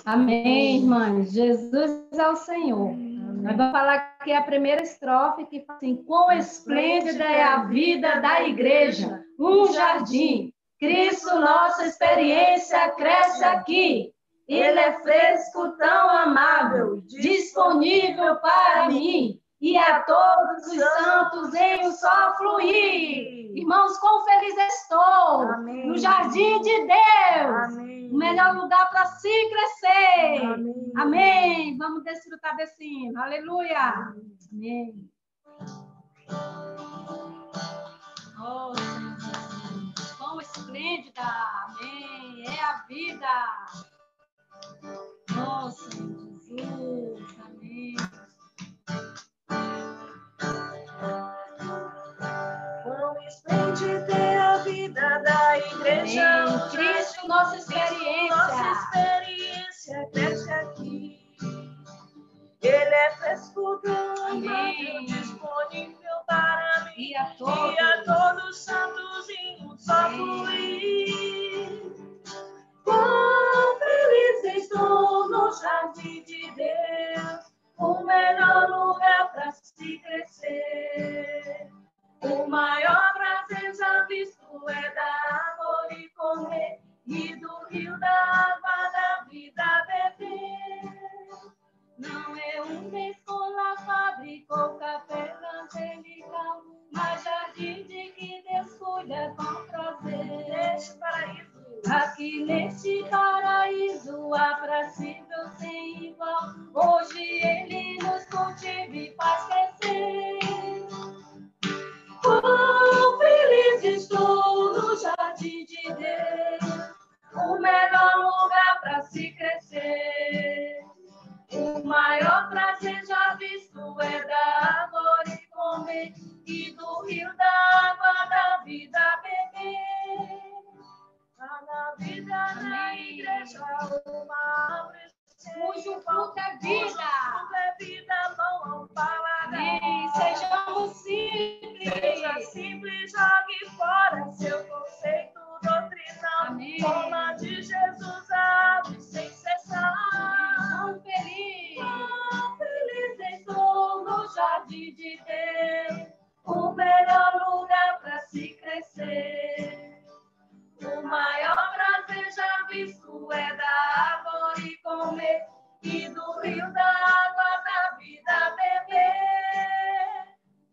Amém, irmãs. Jesus é o Senhor. Nós vamos falar aqui a primeira estrofe que fala assim: quão esplêndida é a vida da igreja, um jardim. Cristo, nossa experiência cresce aqui. Ele é fresco, tão amável, disponível para mim e a todos os santos em um só fluir. Irmãos, quão feliz estou. Amém. No jardim de Deus. Amém. O melhor lugar para se crescer. Amém. Amém. Vamos desfrutar desse hino. Aleluia. Amém. Oh, Senhor Jesus. Quão esplêndida. Amém. É a vida. Oh, Senhor Jesus. Amém. Quão esplêndida é a vida da igreja. Amém. Cristo, nossa experiência. Nossa experiência cresce aqui. Ele é fresco, tão amável, disponível para mim E a todos, santos em um só fluir. Quão feliz estou no jardim de Deus, o melhor lugar para se crescer. O maior prazer já visto é dar amor e comer, e do rio da água da vida beber. Não é uma escola, fábrica ou capela angelical, mas jardim de que Deus cuida com prazer. Neste paraíso, aqui neste paraíso aprazível sem igual, hoje Ele nos cultiva e faz crescer. Quão feliz estou no jardim de Deus, o melhor lugar para se crescer. O maior prazer já visto é dar amor e comer, e do rio da água da vida beber. Há na vida na igreja uma árvore cujo fruto é vida. Bom ao paladar. Amém. Sejamos simples. Seja simples, jogue fora seu conceito doutrinal. Amém. Toma de Jesus a árvore sem cessar. Tão feliz estou no jardim de Deus, o melhor lugar para se crescer. O maior prazer já visto é dar amor e comer, e do rio da água da vida beber.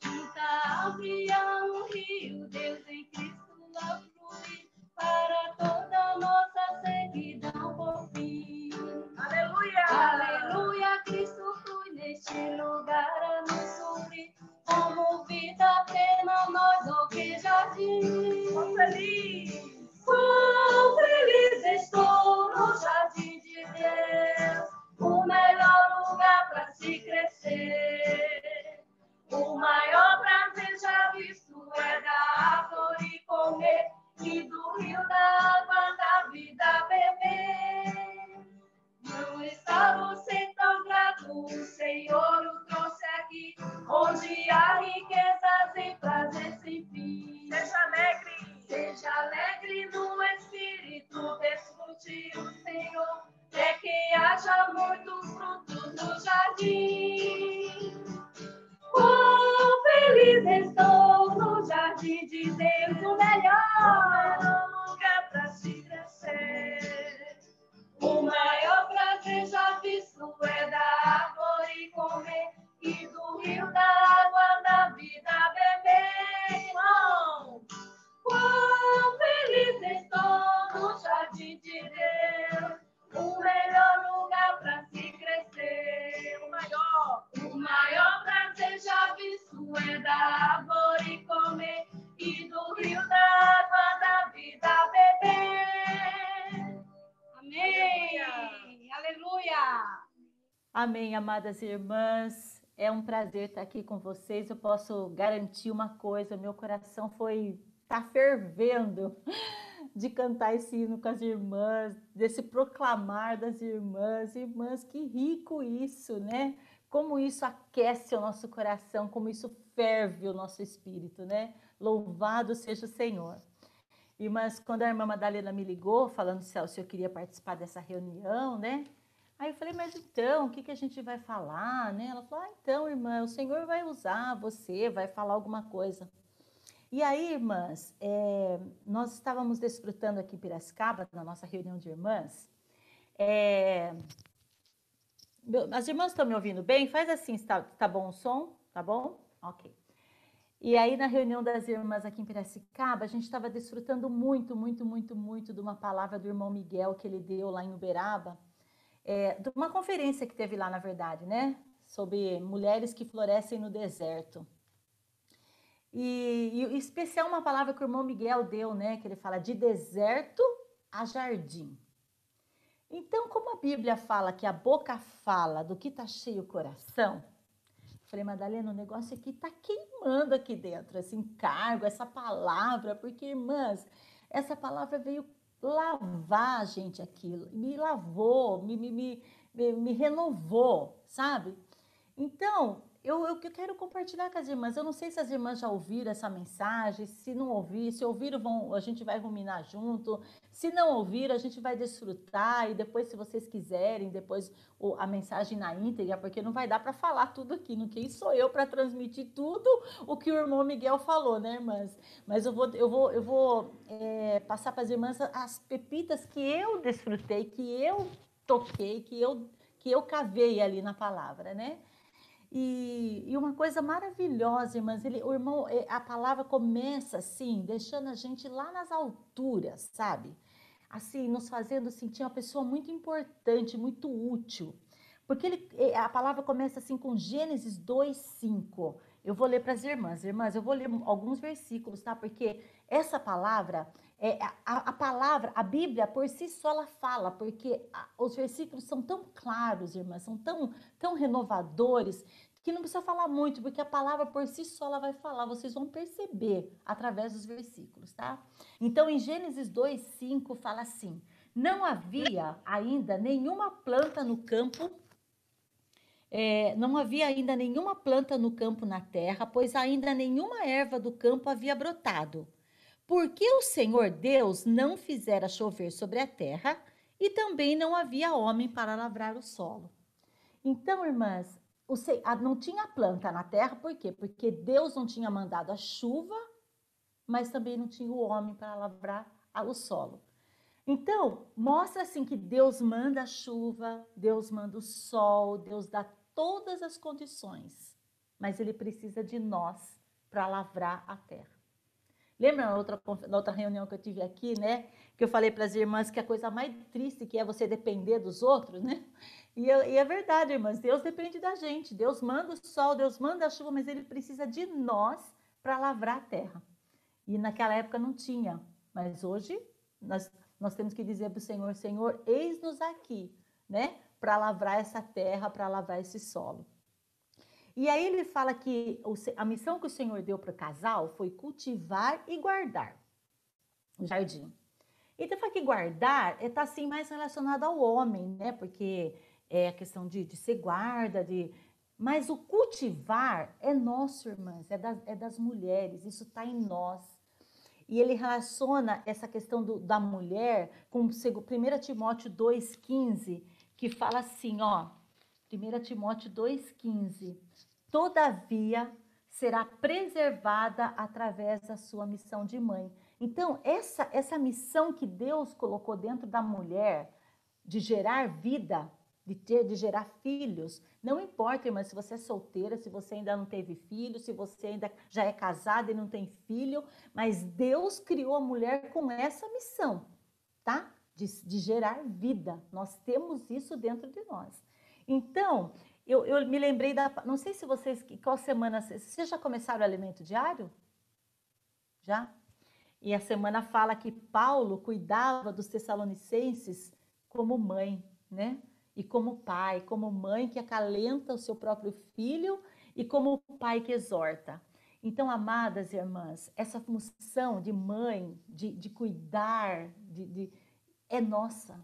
Junta a árvore a um rio, Deus em Cristo a fluir, para toda a nossa seguidão por fim. Aleluia! Aleluia, Cristo flui neste lugar a nos suprir, como vida plena nós o que jardim. Quão feliz! Quão feliz estou no jardim de Deus, o melhor lugar para se crescer. O maior prazer já visto é dar flor e comer, e do rio da água da vida beber. Não está você tão grato, o Senhor o trouxe aqui, onde há riquezas e prazer sem fim. Seja alegre no espírito, desfrute o Senhor, é que haja muitos frutos no jardim. Quão feliz estou no jardim de Deus, o melhor lugar para se crescer. O maior prazer já visto é dar amor e comer, e do rio da água da vida beber. Irmão, quão feliz estou no jardim de Deus, o melhor lugar para se crescer. O maior prazer já visto é dar amor e comer, e do rio da água da vida beber. Amém. Aleluia. Amém, amadas irmãs. É um prazer estar aqui com vocês. Eu posso garantir uma coisa, meu coração tá fervendo de cantar esse hino com as irmãs, desse proclamar das irmãs. Irmãs, que rico isso, né? Como isso aquece o nosso coração, como isso ferve o nosso espírito, né? Louvado seja o Senhor. Irmãs, quando a irmã Madalena me ligou, falando se eu queria participar dessa reunião, né? Aí eu falei, mas então, o que que a gente vai falar, né? Ela falou, então, irmã, o Senhor vai usar você, vai falar alguma coisa. E aí, irmãs, nós estávamos desfrutando aqui em Piracicaba, na nossa reunião de irmãs. As irmãs estão me ouvindo bem? Faz assim, tá bom o som? Tá bom? Ok. E aí, na reunião das irmãs aqui em Piracicaba, a gente estava desfrutando muito, muito, muito, muito de uma palavra do irmão Miguel que ele deu lá em Uberaba, de uma conferência que teve lá, na verdade, né? Sobre mulheres que florescem no deserto. E em especial uma palavra que o irmão Miguel deu, né? Que ele fala de deserto a jardim. Então, como a Bíblia fala que a boca fala do que está cheio o coração, falei, Madalena, o negócio aqui está queimando aqui dentro, esse encargo, essa palavra, porque, irmãs, essa palavra veio lavar a gente aquilo, me lavou, me renovou, sabe? Então, eu quero compartilhar com as irmãs. Eu não sei se as irmãs já ouviram essa mensagem, se não ouvir, se ouviram, a gente vai ruminar junto. Se não ouvir, a gente vai desfrutar e depois, se vocês quiserem, depois a mensagem na íntegra, porque não vai dar para falar tudo aqui. Não quem sou eu para transmitir tudo o que o irmão Miguel falou, né, irmãs? Mas eu vou passar para as irmãs as pepitas que eu desfrutei, que eu toquei, que eu cavei ali na palavra, né? E uma coisa maravilhosa, irmãs, a palavra começa assim, deixando a gente lá nas alturas, sabe? Assim, nos fazendo sentir uma pessoa muito importante, muito útil. Porque a palavra começa assim com Gênesis 2:5. Eu vou ler para as irmãs. Irmãs, eu vou ler alguns versículos, tá? Porque essa palavra, a palavra, a Bíblia por si só ela fala, porque os versículos são tão claros, irmãs, são tão renovadores, que não precisa falar muito, porque a palavra por si só ela vai falar, vocês vão perceber através dos versículos, tá? Então, em Gênesis 2:5 fala assim: não havia ainda nenhuma planta no campo, não havia ainda nenhuma planta no campo na terra, pois ainda nenhuma erva do campo havia brotado. Porque o Senhor Deus não fizera chover sobre a terra, e também não havia homem para lavrar o solo. Então, irmãs, não tinha planta na terra, por quê? Porque Deus não tinha mandado a chuva, mas também não tinha o homem para lavrar o solo. Então, mostra assim que Deus manda a chuva, Deus manda o sol, Deus dá todas as condições, mas Ele precisa de nós para lavrar a terra. Lembra na outra reunião que eu tive aqui, né? Que eu falei para as irmãs que a coisa mais triste que é você depender dos outros, né? E é verdade, irmãs, Deus depende da gente. Deus manda o sol, Deus manda a chuva, mas Ele precisa de nós para lavrar a terra. E naquela época não tinha, mas hoje nós temos que dizer para o Senhor, Senhor, eis-nos aqui, né? Para lavrar essa terra, para lavrar esse solo. E aí ele fala que a missão que o Senhor deu para o casal foi cultivar e guardar o jardim. Então, fala que guardar está assim mais relacionado ao homem, né? Porque é a questão de ser guarda, mas o cultivar é nosso, irmãs, é das mulheres, isso está em nós. E ele relaciona essa questão da mulher com 1 Timóteo 2,15, que fala assim, ó, 1 Timóteo 2,15, todavia será preservada através da sua missão de mãe. Então, essa missão que Deus colocou dentro da mulher, de gerar vida, de gerar filhos, não importa, irmã, se você é solteira, se você ainda não teve filho, se você ainda já é casada e não tem filho, mas Deus criou a mulher com essa missão, tá? De gerar vida. Nós temos isso dentro de nós. Então, eu me lembrei não sei se vocês, qual semana, vocês já começaram o alimento diário? Já? E a semana fala que Paulo cuidava dos Tessalonicenses como mãe, né? E como pai, como mãe que acalenta o seu próprio filho e como pai que exorta. Então, amadas irmãs, essa função de mãe, de cuidar, é nossa.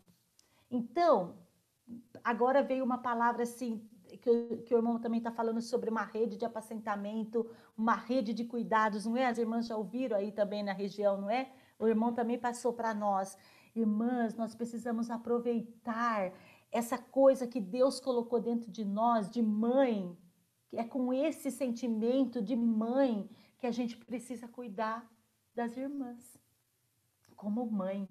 Então, agora veio uma palavra assim, que o irmão também está falando sobre uma rede de apacentamento, uma rede de cuidados, não é? As irmãs já ouviram aí também na região, não é? O irmão também passou para nós. Irmãs, nós precisamos aproveitar essa coisa que Deus colocou dentro de nós, de mãe, que é com esse sentimento de mãe que a gente precisa cuidar das irmãs, como mãe.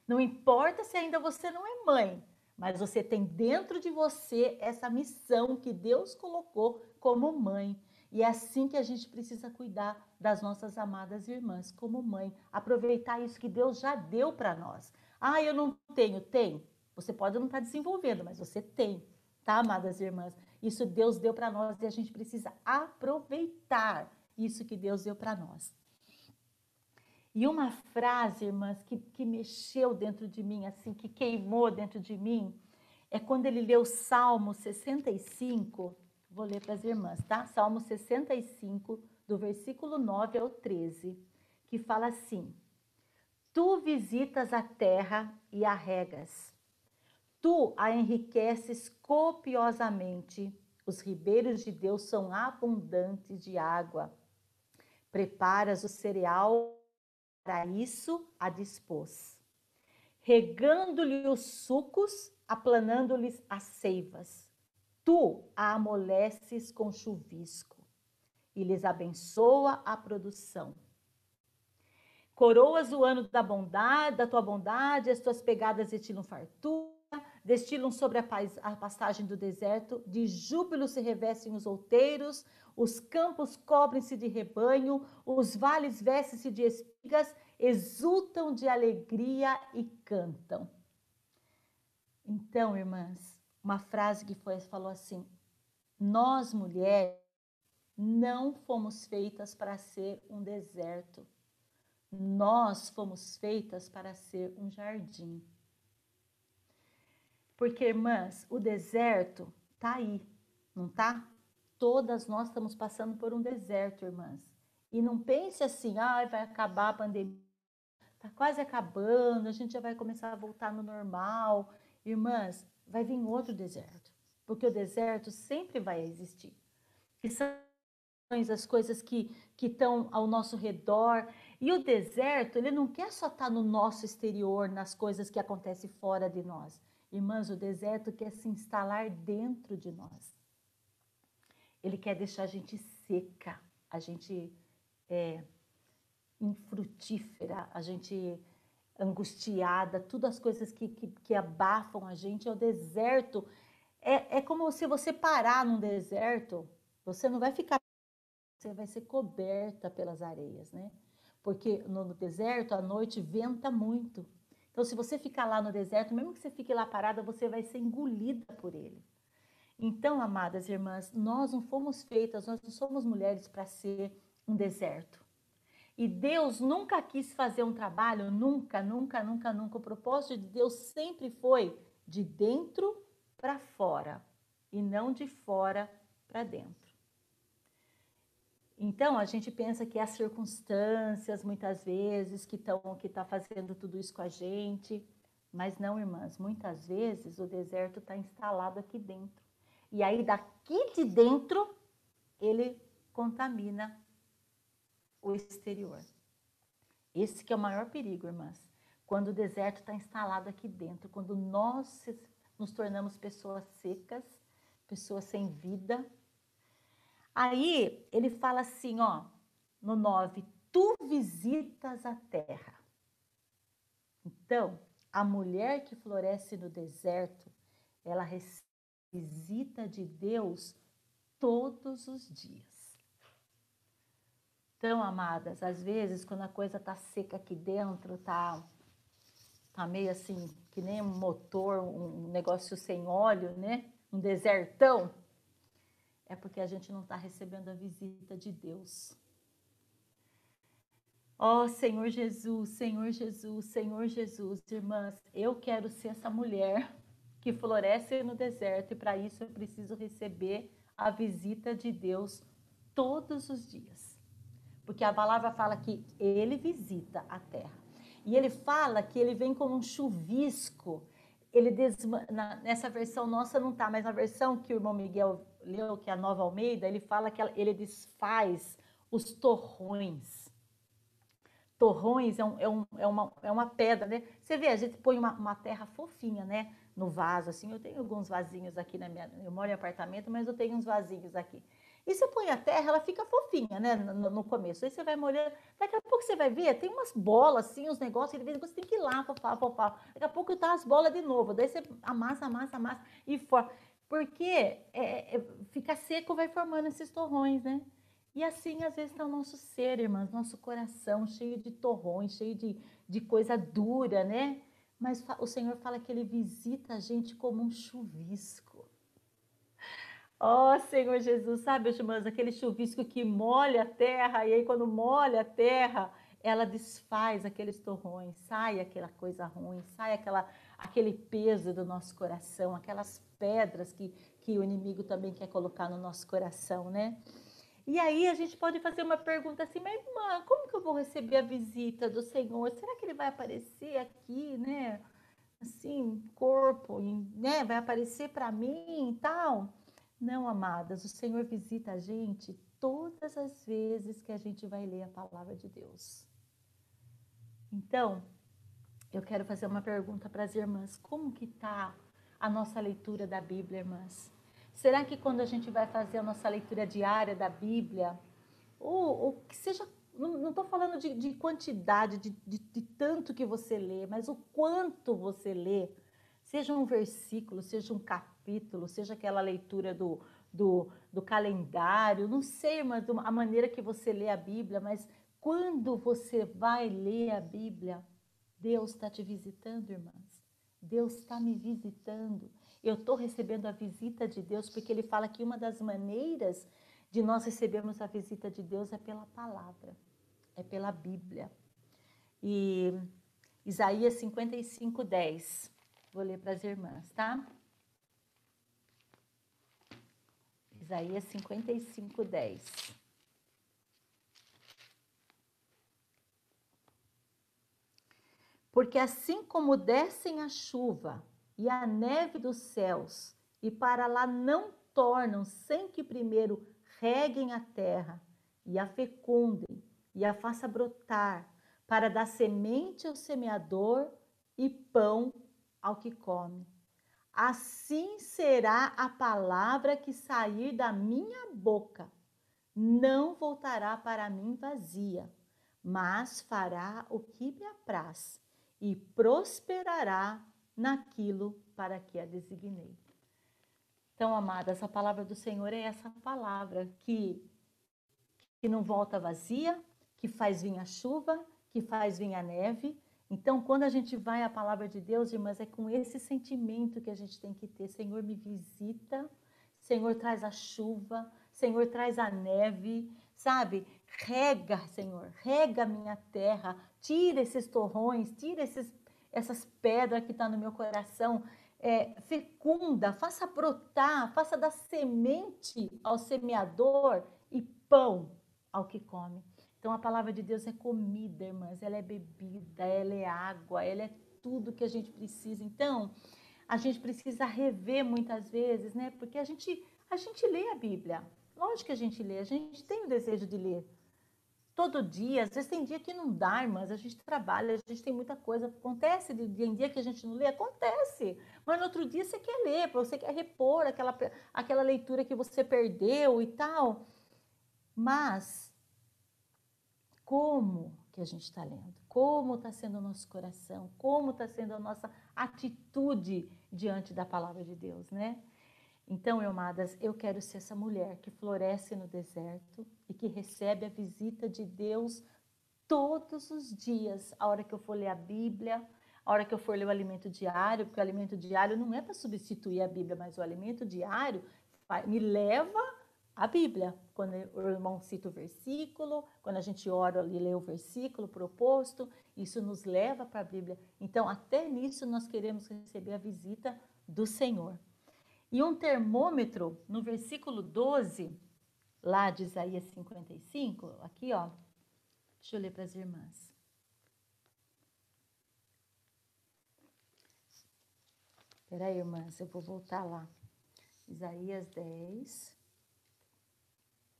Não importa se ainda você não é mãe, mas você tem dentro de você essa missão que Deus colocou como mãe. E é assim que a gente precisa cuidar das nossas amadas irmãs, como mãe. Aproveitar isso que Deus já deu para nós. Ah, eu não tenho. Tem. Você pode não estar desenvolvendo, mas você tem, tá, amadas irmãs? Isso Deus deu para nós e a gente precisa aproveitar isso que Deus deu para nós. E uma frase, irmãs, que mexeu dentro de mim, assim, que queimou dentro de mim, é quando ele leu Salmo 65, vou ler para as irmãs, tá? Salmo 65, do versículo 9 ao 13, que fala assim: Tu visitas a terra e a regas, tu a enriqueces copiosamente, os ribeiros de Deus são abundantes de água, preparas o cereal, para isso a dispôs, regando-lhe os sucos, aplanando-lhes as seivas. Tu a amoleces com chuvisco e lhes abençoa a produção. Coroas o ano da bondade, da tua bondade, as tuas pegadas destilam fartura, destilam sobre a pastagem do deserto, de júbilo se revestem os outeiros, os campos cobrem-se de rebanho, os vales vestem-se de espigas, exultam de alegria e cantam. Então, irmãs, uma frase que falou assim: nós mulheres não fomos feitas para ser um deserto. Nós fomos feitas para ser um jardim. Porque, irmãs, o deserto tá aí, não tá? Todas nós estamos passando por um deserto, irmãs. E não pense assim, vai acabar a pandemia, tá quase acabando, a gente já vai começar a voltar no normal. Irmãs, vai vir outro deserto, porque o deserto sempre vai existir. Que são as coisas que estão ao nosso redor. E o deserto, ele não quer só estar no nosso exterior, nas coisas que acontecem fora de nós. Irmãs, o deserto quer se instalar dentro de nós. Ele quer deixar a gente seca, a gente infrutífera, a gente angustiada, tudo as coisas que abafam a gente. É o deserto. É como se você parar num deserto, você não vai ficar, você vai ser coberta pelas areias, né? Porque no deserto, à noite, venta muito. Então, se você ficar lá no deserto, mesmo que você fique lá parada, você vai ser engolida por ele. Então, amadas irmãs, nós não fomos feitas, nós não somos mulheres para ser um deserto. E Deus nunca quis fazer um trabalho, nunca. O propósito de Deus sempre foi de dentro para fora e não de fora para dentro. Então, a gente pensa que as circunstâncias, muitas vezes, que tá fazendo tudo isso com a gente. Mas não, irmãs, muitas vezes o deserto está instalado aqui dentro. E aí, daqui de dentro, ele contamina o exterior. Esse que é o maior perigo, irmãs. Quando o deserto está instalado aqui dentro, quando nós nos tornamos pessoas secas, pessoas sem vida. Aí ele fala assim, no 9, tu visitas a terra. Então, a mulher que floresce no deserto, ela recebe visita de Deus todos os dias. Então, amadas, às vezes, quando a coisa tá seca aqui dentro, tá meio assim, que nem um motor, um negócio sem óleo, né? Um desertão. É porque a gente não está recebendo a visita de Deus. Senhor Jesus, Senhor Jesus, Senhor Jesus, irmãs, eu quero ser essa mulher que floresce no deserto e para isso eu preciso receber a visita de Deus todos os dias. Porque a palavra fala que ele visita a terra. E ele fala que ele vem como um chuvisco. Nessa versão nossa não está, mas na versão que o irmão Miguel leu, que é a Nova Almeida, ele fala que ele desfaz os torrões. Torrões é uma pedra, né? Você vê, a gente põe uma terra fofinha, né? no vaso, assim. Eu tenho alguns vasinhos aqui eu moro em apartamento, mas eu tenho uns vasinhos aqui. E você põe a terra, ela fica fofinha, né, no começo. Aí você vai molhando, daqui a pouco você vai ver, tem umas bolas assim, uns negócios, que de vez em quando você tem que ir lá, fofar. Daqui a pouco tá as bolas de novo, daí você amassa e forma. Porque fica seco, vai formando esses torrões, né? E assim, às vezes, está o nosso ser, irmãs, nosso coração cheio de torrões, cheio de coisa dura, né? Mas o Senhor fala que Ele visita a gente como um chuvisco. Ó, Senhor Jesus, sabe, irmãs, aquele chuvisco que molha a terra, e aí quando molha a terra, ela desfaz aqueles torrões, sai aquela coisa ruim, sai aquele peso do nosso coração, aquelas pedras que o inimigo também quer colocar no nosso coração, né? E aí a gente pode fazer uma pergunta assim, mas irmã, como que eu vou receber a visita do Senhor? Será que ele vai aparecer aqui, né? Assim, corpo, né? Vai aparecer para mim e tal? Não, amadas, o Senhor visita a gente todas as vezes que a gente vai ler a palavra de Deus. Então, eu quero fazer uma pergunta para as irmãs. Como que está a nossa leitura da Bíblia, irmãs? Será que quando a gente vai fazer a nossa leitura diária da Bíblia, ou que seja, não estou falando de quantidade, de tanto que você lê, mas o quanto você lê, seja um versículo, seja um capítulo, seja aquela leitura do calendário, não sei, mas a maneira que você lê a Bíblia, mas quando você vai ler a Bíblia, Deus está te visitando, irmãs. Deus está me visitando. Eu estou recebendo a visita de Deus, porque Ele fala que uma das maneiras de nós recebermos a visita de Deus é pela palavra, é pela Bíblia. E Isaías 55:10. Vou ler para as irmãs, tá? Isaías 55:10. Porque assim como descem a chuva e a neve dos céus, e para lá não tornam sem que primeiro reguem a terra, e a fecundem, e a faça brotar, para dar semente ao semeador e pão ao que come. Assim será a palavra que sair da minha boca. Não voltará para mim vazia, mas fará o que me apraz e prosperará naquilo para que a designei. Então, amadas, a palavra do Senhor é essa palavra que não volta vazia, que faz vir a chuva, que faz vir a neve. Então, quando a gente vai à palavra de Deus, irmãs, é com esse sentimento que a gente tem que ter. Senhor, me visita, Senhor, traz a chuva, Senhor, traz a neve, sabe? Rega, Senhor, rega a minha terra, tira esses torrões, tira essas pedras que estão no meu coração, fecunda, faça brotar, faça dar semente ao semeador e pão ao que come. Então, a palavra de Deus é comida, irmãs, ela é bebida, ela é água, ela é tudo que a gente precisa. Então, a gente precisa rever muitas vezes, né? Porque a gente lê a Bíblia. Lógico que a gente lê, a gente tem o desejo de ler. Todo dia, às vezes tem dia que não dá, irmãs, a gente trabalha, a gente tem muita coisa, acontece de dia em dia que a gente não lê, acontece, mas no outro dia você quer ler, você quer repor aquela leitura que você perdeu e tal, mas como que a gente está lendo? Como está sendo o nosso coração? Como está sendo a nossa atitude diante da palavra de Deus, né? Então, amadas, eu quero ser essa mulher que floresce no deserto e que recebe a visita de Deus todos os dias, a hora que eu for ler a Bíblia, a hora que eu for ler o alimento diário, porque o alimento diário não é para substituir a Bíblia, mas o alimento diário me leva à Bíblia. Quando o irmão cita o versículo, quando a gente ora e lê o versículo proposto, isso nos leva para a Bíblia. Então, até nisso nós queremos receber a visita do Senhor. E um termômetro, no versículo 12, lá de Isaías 55, aqui ó, deixa eu ler para as irmãs. Espera aí, irmãs, eu vou voltar lá. Isaías 10,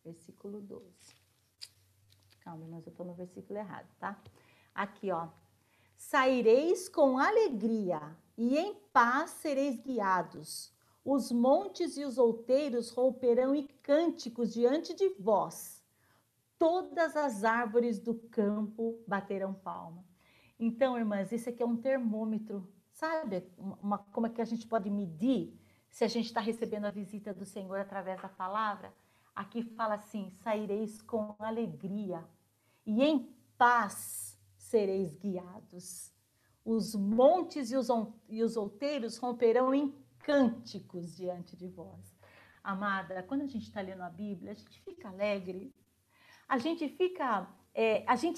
versículo 12. Calma, irmãs, eu estou no versículo errado, tá? Aqui ó, saireis com alegria e em paz sereis guiados. Os montes e os outeiros romperão em cânticos diante de vós. Todas as árvores do campo baterão palma. Então, irmãs, isso aqui é um termômetro. Sabe como é que a gente pode medir se a gente está recebendo a visita do Senhor através da palavra? Aqui fala assim, saireis com alegria e em paz sereis guiados. Os montes e os outeiros romperão em cânticos diante de vós. Amada, quando a gente está lendo a Bíblia, a gente fica alegre, a gente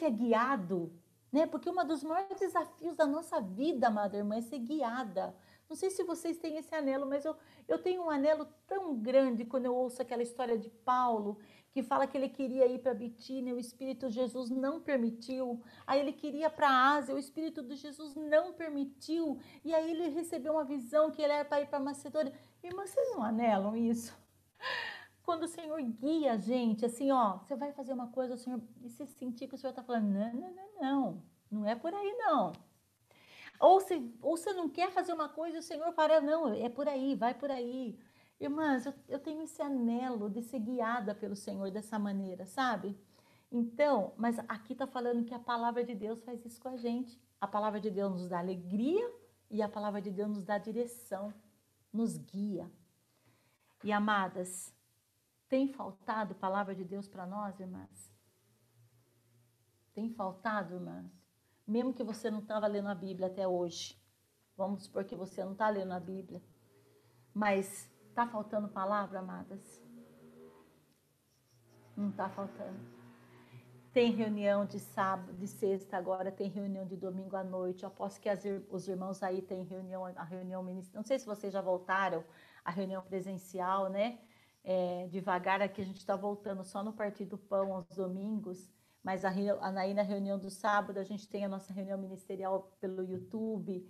é guiado, né? Porque um dos maiores desafios da nossa vida, amada irmã, é ser guiada. Não sei se vocês têm esse anelo, mas eu tenho um anelo tão grande quando eu ouço aquela história de Paulo, que fala que ele queria ir para Bitínia, o Espírito de Jesus não permitiu. Aí ele queria para a Ásia, o Espírito de Jesus não permitiu. E aí ele recebeu uma visão que ele era para ir para Macedônia. Irmã, vocês não anelam isso? Quando o Senhor guia a gente, assim, ó, você vai fazer uma coisa, o Senhor, e se sentir que o Senhor está falando, não é por aí, não. Ou você não quer fazer uma coisa e o Senhor fala, não, é por aí, vai por aí. Irmãs, eu tenho esse anelo de ser guiada pelo Senhor dessa maneira, sabe? Então, mas aqui está falando que a palavra de Deus faz isso com a gente. A palavra de Deus nos dá alegria e a palavra de Deus nos dá direção, nos guia. E amadas, tem faltado palavra de Deus para nós, irmãs? Tem faltado, irmãs? Mesmo que você não estava lendo a Bíblia até hoje. Vamos supor que você não está lendo a Bíblia. Mas está faltando palavra, amadas? Não está faltando. Tem reunião de sábado, de sexta agora, tem reunião de domingo à noite. Eu aposto que os irmãos aí têm a reunião ministerial. Não sei se vocês já voltaram à reunião presencial, né? Devagar aqui a gente está voltando só no Partir do Pão aos domingos, mas aí na reunião do sábado a gente tem a nossa reunião ministerial pelo YouTube,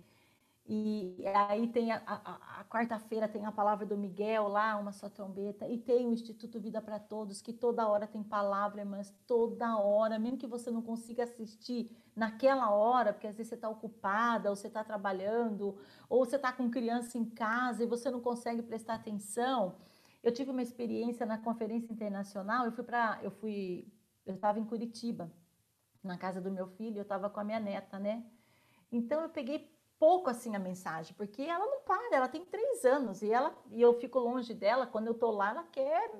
e aí tem a quarta-feira tem a palavra do Miguel lá, uma só trombeta, e tem o Instituto Vida para Todos, que toda hora tem palavra, irmãs, toda hora, mesmo que você não consiga assistir naquela hora, porque às vezes você está ocupada, ou você está trabalhando, ou você está com criança em casa e você não consegue prestar atenção. Eu tive uma experiência na conferência internacional, eu estava em Curitiba, na casa do meu filho, eu estava com a minha neta, né? Então eu peguei pouco assim a mensagem, porque ela não para, ela tem 3 anos e eu fico longe dela, quando eu tô lá,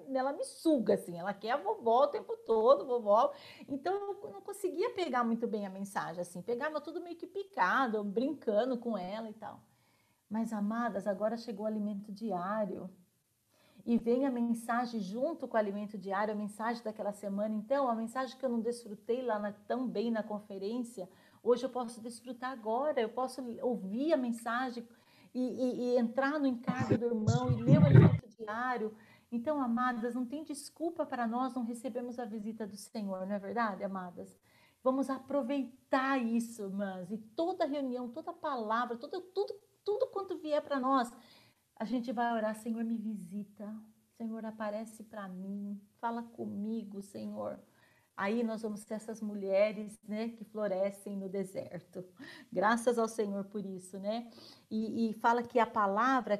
ela me suga assim, ela quer a vovó o tempo todo, vovó. Então eu não conseguia pegar muito bem a mensagem assim, pegava tudo meio que picado, brincando com ela e tal. Mas amadas, agora chegou o alimento diário. E vem a mensagem junto com o alimento diário, a mensagem daquela semana. Então, a mensagem que eu não desfrutei lá tão bem na conferência, hoje eu posso desfrutar agora, eu posso ouvir a mensagem e entrar no encargo do irmão e ler o alimento diário. Então, amadas, não tem desculpa para nós não recebermos a visita do Senhor, não é verdade, amadas? Vamos aproveitar isso, irmãs, e toda reunião, toda palavra, tudo quanto vier para nós, a gente vai orar, Senhor, me visita, Senhor, aparece para mim, fala comigo, Senhor. Aí nós vamos ser essas mulheres, né, que florescem no deserto. Graças ao Senhor por isso, né? E fala que a palavra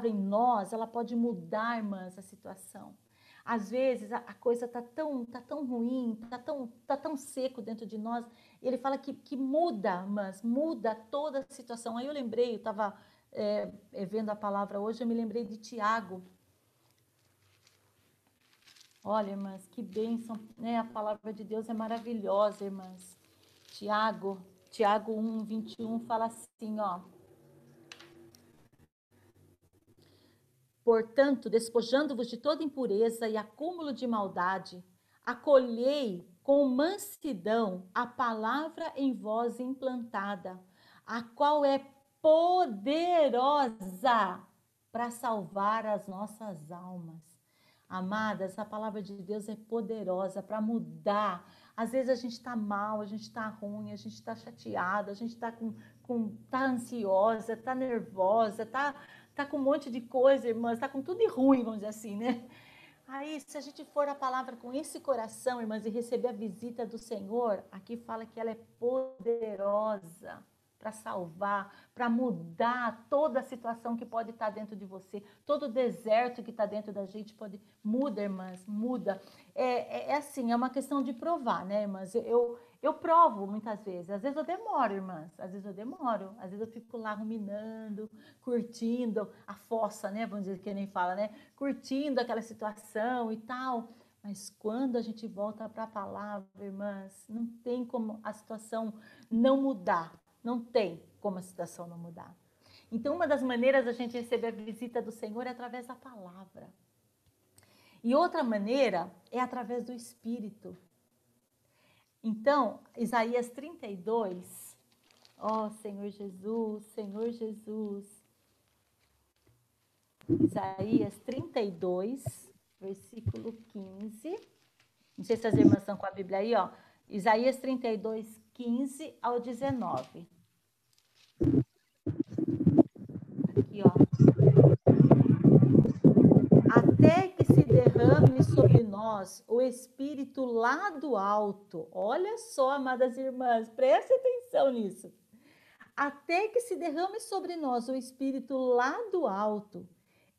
em nós, ela pode mudar, irmãs, a situação. Às vezes a coisa tá tão ruim, tá tão seco dentro de nós. Ele fala que muda, mas muda toda a situação. Aí eu lembrei, eu estava vendo a palavra hoje, eu me lembrei de Tiago. Olha, irmãs, que bênção, né? A palavra de Deus é maravilhosa, irmãs. Tiago 1:21 fala assim, ó. Portanto, despojando-vos de toda impureza e acúmulo de maldade, acolhei com mansidão a palavra em vós implantada, a qual é poderosa para salvar as nossas almas. Amadas, a palavra de Deus é poderosa para mudar. Às vezes a gente está mal, a gente está ruim, a gente está chateada, a gente está tá ansiosa, está nervosa, está com um monte de coisa, irmãs, está com tudo de ruim, vamos dizer assim, né? Aí, se a gente for a palavra com esse coração, irmãs, e receber a visita do Senhor, aqui fala que ela é poderosa para salvar, para mudar toda a situação que pode estar dentro de você, todo o deserto que está dentro da gente pode... Muda, irmãs, muda. É assim, é uma questão de provar, né, irmãs? Eu provo muitas vezes, às vezes eu demoro, irmãs, às vezes eu demoro, às vezes eu fico lá ruminando, curtindo a fossa, né, vamos dizer que nem fala, né, curtindo aquela situação e tal, mas quando a gente volta para a palavra, irmãs, não tem como a situação não mudar, não tem como a situação não mudar. Então, uma das maneiras da gente receber a visita do Senhor é através da palavra. E outra maneira é através do Espírito. Então, Isaías 32, ó Senhor Jesus, Senhor Jesus. Isaías 32, versículo 15. Não sei se as irmãs estão com a Bíblia aí, ó. Isaías 32, 15 ao 19. Aqui, ó. Até que se derrame sobre nós o Espírito lá do alto. Olha só, amadas irmãs, preste atenção nisso. Até que se derrame sobre nós o Espírito lá do alto.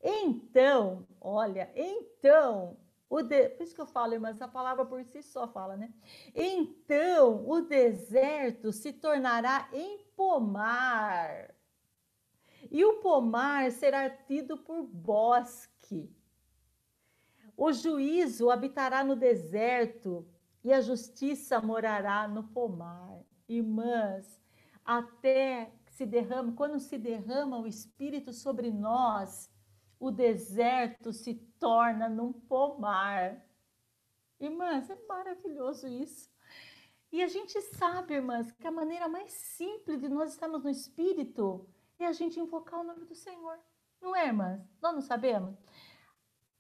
Então, olha, então, por isso que eu falo, irmãs, essa palavra por si só fala, né? Então, o deserto se tornará em pomar, e o pomar será tido por bosque. O juízo habitará no deserto, e a justiça morará no pomar. Irmãs, até que se derrama, quando se derrama o Espírito sobre nós, o deserto se torna num pomar. Irmãs, é maravilhoso isso. E a gente sabe, irmãs, que a maneira mais simples de nós estarmos no Espírito é a gente invocar o nome do Senhor. Não é, irmãs? Nós não sabemos?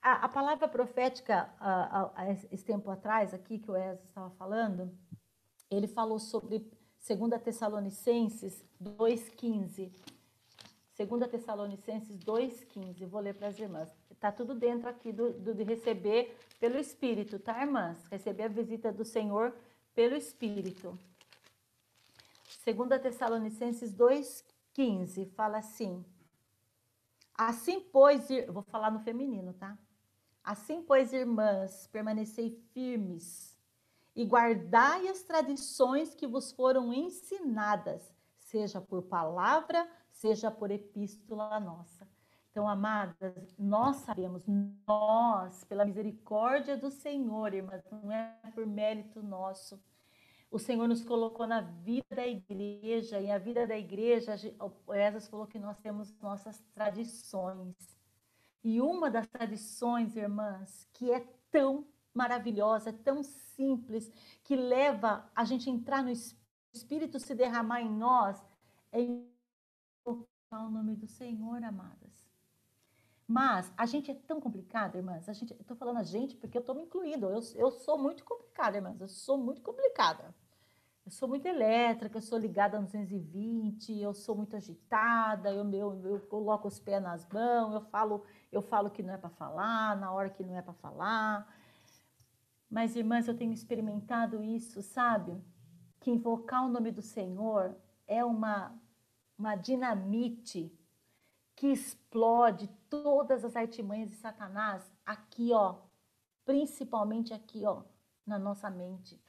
A palavra profética, esse tempo atrás, aqui que o Ezra estava falando, ele falou sobre 2 Tessalonicenses 2,15. 2 Tessalonicenses 2,15. Vou ler para as irmãs. Está tudo dentro aqui de receber pelo Espírito, tá, irmãs? Receber a visita do Senhor pelo Espírito. 2 Tessalonicenses 2,15 fala assim. Assim, pois, eu vou falar no feminino, tá? Assim, pois, irmãs, permanecei firmes e guardai as tradições que vos foram ensinadas, seja por palavra, seja por epístola nossa. Então, amadas, nós sabemos, nós, pela misericórdia do Senhor, irmãs, não é por mérito nosso. O Senhor nos colocou na vida da igreja, e a vida da igreja, o Esdras falou que nós temos nossas tradições. E uma das tradições, irmãs, que é tão maravilhosa, tão simples, que leva a gente a entrar no Espírito se derramar em nós, é invocar o nome do Senhor, amadas. Mas a gente é tão complicada, irmãs. Eu estou falando a gente porque eu estou me incluindo. Eu sou muito complicada, irmãs. Eu sou muito complicada. Eu sou muito elétrica, eu sou ligada no 220, eu sou muito agitada, eu coloco os pés nas mãos, eu falo que não é para falar, na hora que não é para falar. Mas, irmãs, eu tenho experimentado isso, sabe? Que invocar o nome do Senhor é uma dinamite que explode todas as artimanhas de Satanás aqui, ó, principalmente aqui, ó, na nossa mente.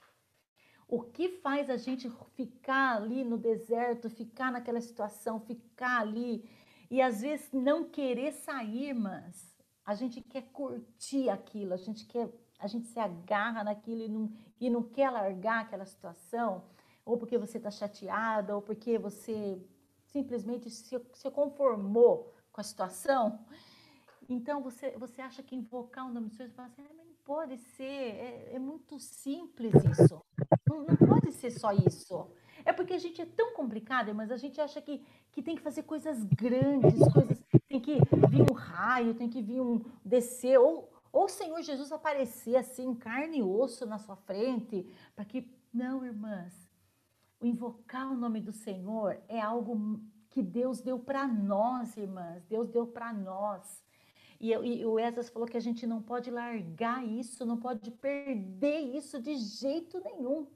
O que faz a gente ficar ali no deserto, ficar naquela situação, ficar ali e às vezes não querer sair, mas a gente quer curtir aquilo, a gente se agarra naquilo e não quer largar aquela situação, ou porque você está chateada, ou porque você simplesmente se conformou com a situação. Então você acha que invocar o nome do Senhor, você fala assim, mas não pode ser, é muito simples isso. Não pode ser só isso. É porque a gente é tão complicado, mas a gente acha que tem que fazer coisas grandes, tem que vir um raio, tem que vir descer, ou o Senhor Jesus aparecer assim, carne e osso na sua frente, para que... Não, irmãs, o invocar o nome do Senhor é algo que Deus deu para nós, irmãs, Deus deu para nós. E o Esdras falou que a gente não pode largar isso, não pode perder isso de jeito nenhum.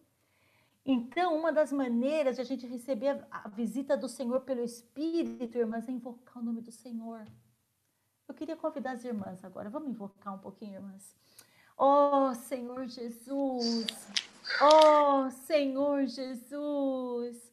Então, uma das maneiras de a gente receber a visita do Senhor pelo Espírito, irmãs, é invocar o nome do Senhor. Eu queria convidar as irmãs agora. Vamos invocar um pouquinho, irmãs? Ó Senhor Jesus, ó Senhor Jesus,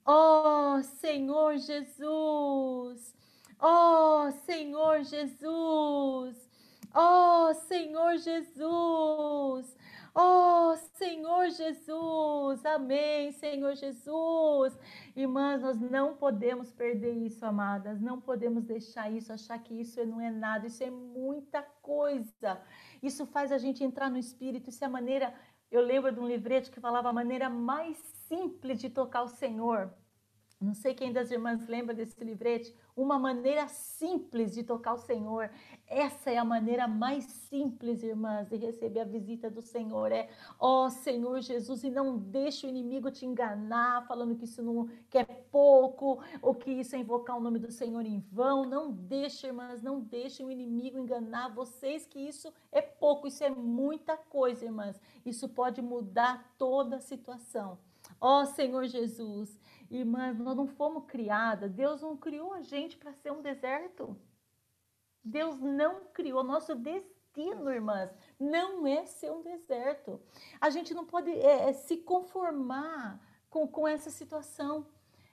ó Senhor Jesus, ó Senhor Jesus, ó Senhor Jesus, ó Senhor Jesus, amém, Senhor Jesus. Irmãs, nós não podemos perder isso, amadas, não podemos deixar isso, achar que isso não é nada, isso é muita coisa. Isso faz a gente entrar no Espírito, isso é a maneira, eu lembro de um livreto que falava a maneira mais simples de tocar o Senhor. Não sei quem das irmãs lembra desse livrete. Uma maneira simples de tocar o Senhor. Essa é a maneira mais simples, irmãs, de receber a visita do Senhor. É, ó Senhor Jesus, e não deixe o inimigo te enganar, falando que isso não, que é pouco, ou que isso é invocar o nome do Senhor em vão. Não deixe, irmãs, não deixe o inimigo enganar vocês, que isso é pouco, isso é muita coisa, irmãs. Isso pode mudar toda a situação. Ó Senhor Jesus. Irmãs, nós não fomos criadas, Deus não criou a gente para ser um deserto. Deus não criou, nosso destino, irmãs, não é ser um deserto. A gente não pode se conformar com essa situação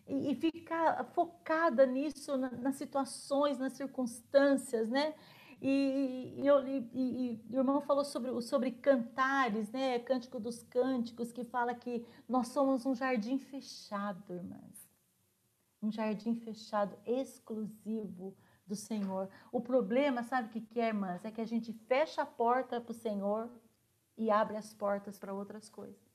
e ficar focada nisso, nas situações, nas circunstâncias, né? E o irmão falou sobre cantares, né? Cântico dos Cânticos, que fala que nós somos um jardim fechado, irmãs. Um jardim fechado, exclusivo do Senhor. O problema, sabe o que é, irmãs? É que a gente fecha a porta para o Senhor e abre as portas para outras coisas.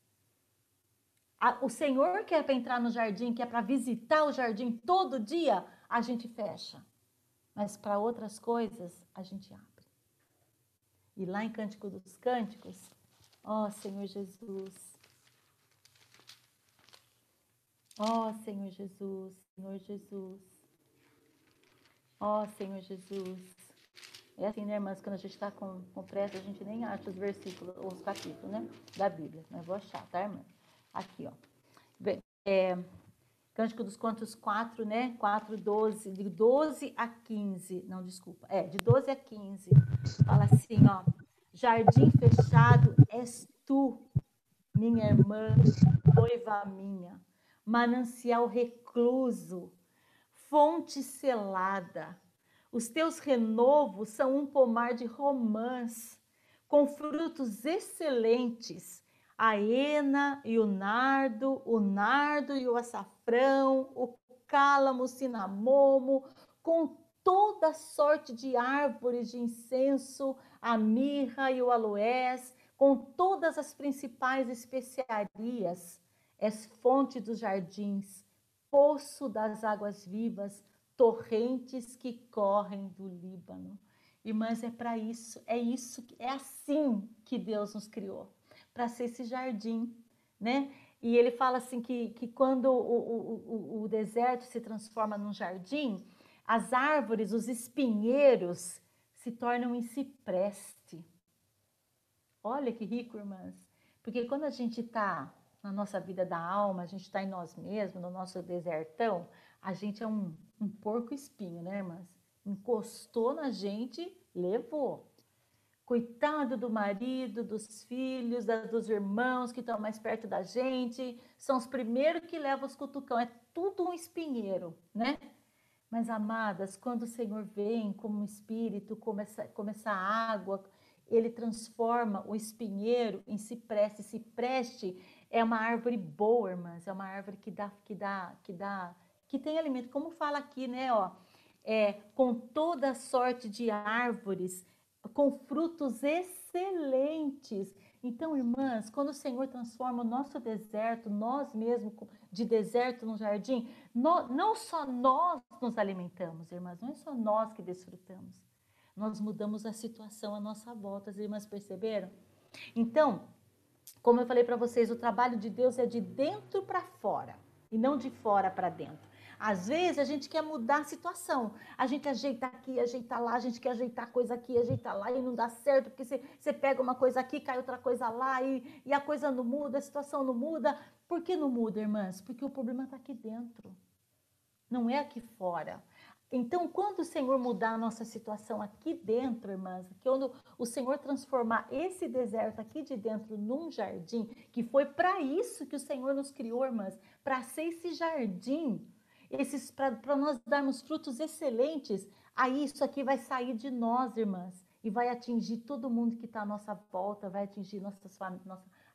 O Senhor que é para entrar no jardim, que é para visitar o jardim todo dia, a gente fecha. Mas para outras coisas, a gente abre. E lá em Cântico dos Cânticos, ó Senhor Jesus, ó Senhor Jesus, Senhor Jesus, ó Senhor Jesus. É assim, né, irmãs, quando a gente está com pressa, a gente nem acha os versículos, os capítulos, né, da Bíblia. Mas vou achar, tá, irmã? Aqui, ó. Cântico dos Cânticos 4, né? 4, 12, de 12 a 15. Não, desculpa. De 12 a 15. Fala assim, ó. Jardim fechado és tu, minha irmã, noiva minha. Manancial recluso, fonte selada. Os teus renovos são um pomar de romãs, com frutos excelentes. A hena e o nardo e o açafrão, o cálamo, o cinamomo, com toda sorte de árvores de incenso, a mirra e o aloés, com todas as principais especiarias. És fonte dos jardins, poço das águas vivas, torrentes que correm do Líbano. Irmãs, é para isso, é assim que Deus nos criou, para ser esse jardim, né? E ele fala assim que quando o deserto se transforma num jardim, as árvores, os espinheiros, se tornam em cipreste. Olha que rico, irmãs. Porque quando a gente está na nossa vida da alma, a gente está em nós mesmos, no nosso desertão, a gente é um porco espinho, né, irmãs? Encostou na gente, levou. Coitado do marido, dos filhos, dos irmãos que estão mais perto da gente, são os primeiros que levam os cutucão, é tudo um espinheiro, né? Mas, amadas, quando o Senhor vem como um espírito, como essa água, ele transforma o espinheiro em cipreste. Cipreste é uma árvore boa, irmãs, é uma árvore que tem alimento, como fala aqui, né, ó, com toda sorte de árvores, com frutos excelentes. Então, irmãs, quando o Senhor transforma o nosso deserto, nós mesmos, de deserto no jardim, não só nós nos alimentamos, irmãs, não é só nós que desfrutamos. Nós mudamos a situação à nossa volta, as irmãs perceberam? Então, como eu falei para vocês, o trabalho de Deus é de dentro para fora e não de fora para dentro. Às vezes a gente quer mudar a situação, a gente ajeita aqui, ajeita lá, a gente quer ajeitar coisa aqui, ajeita lá e não dá certo, porque você pega uma coisa aqui, cai outra coisa lá e a coisa não muda, a situação não muda. Por que não muda, irmãs? Porque o problema está aqui dentro, não é aqui fora. Então, quando o Senhor mudar a nossa situação aqui dentro, irmãs, quando o Senhor transformar esse deserto aqui de dentro num jardim, que foi para isso que o Senhor nos criou, irmãs, para ser esse jardim, para nós darmos frutos excelentes, aí isso aqui vai sair de nós, irmãs, e vai atingir todo mundo que está à nossa volta, vai atingir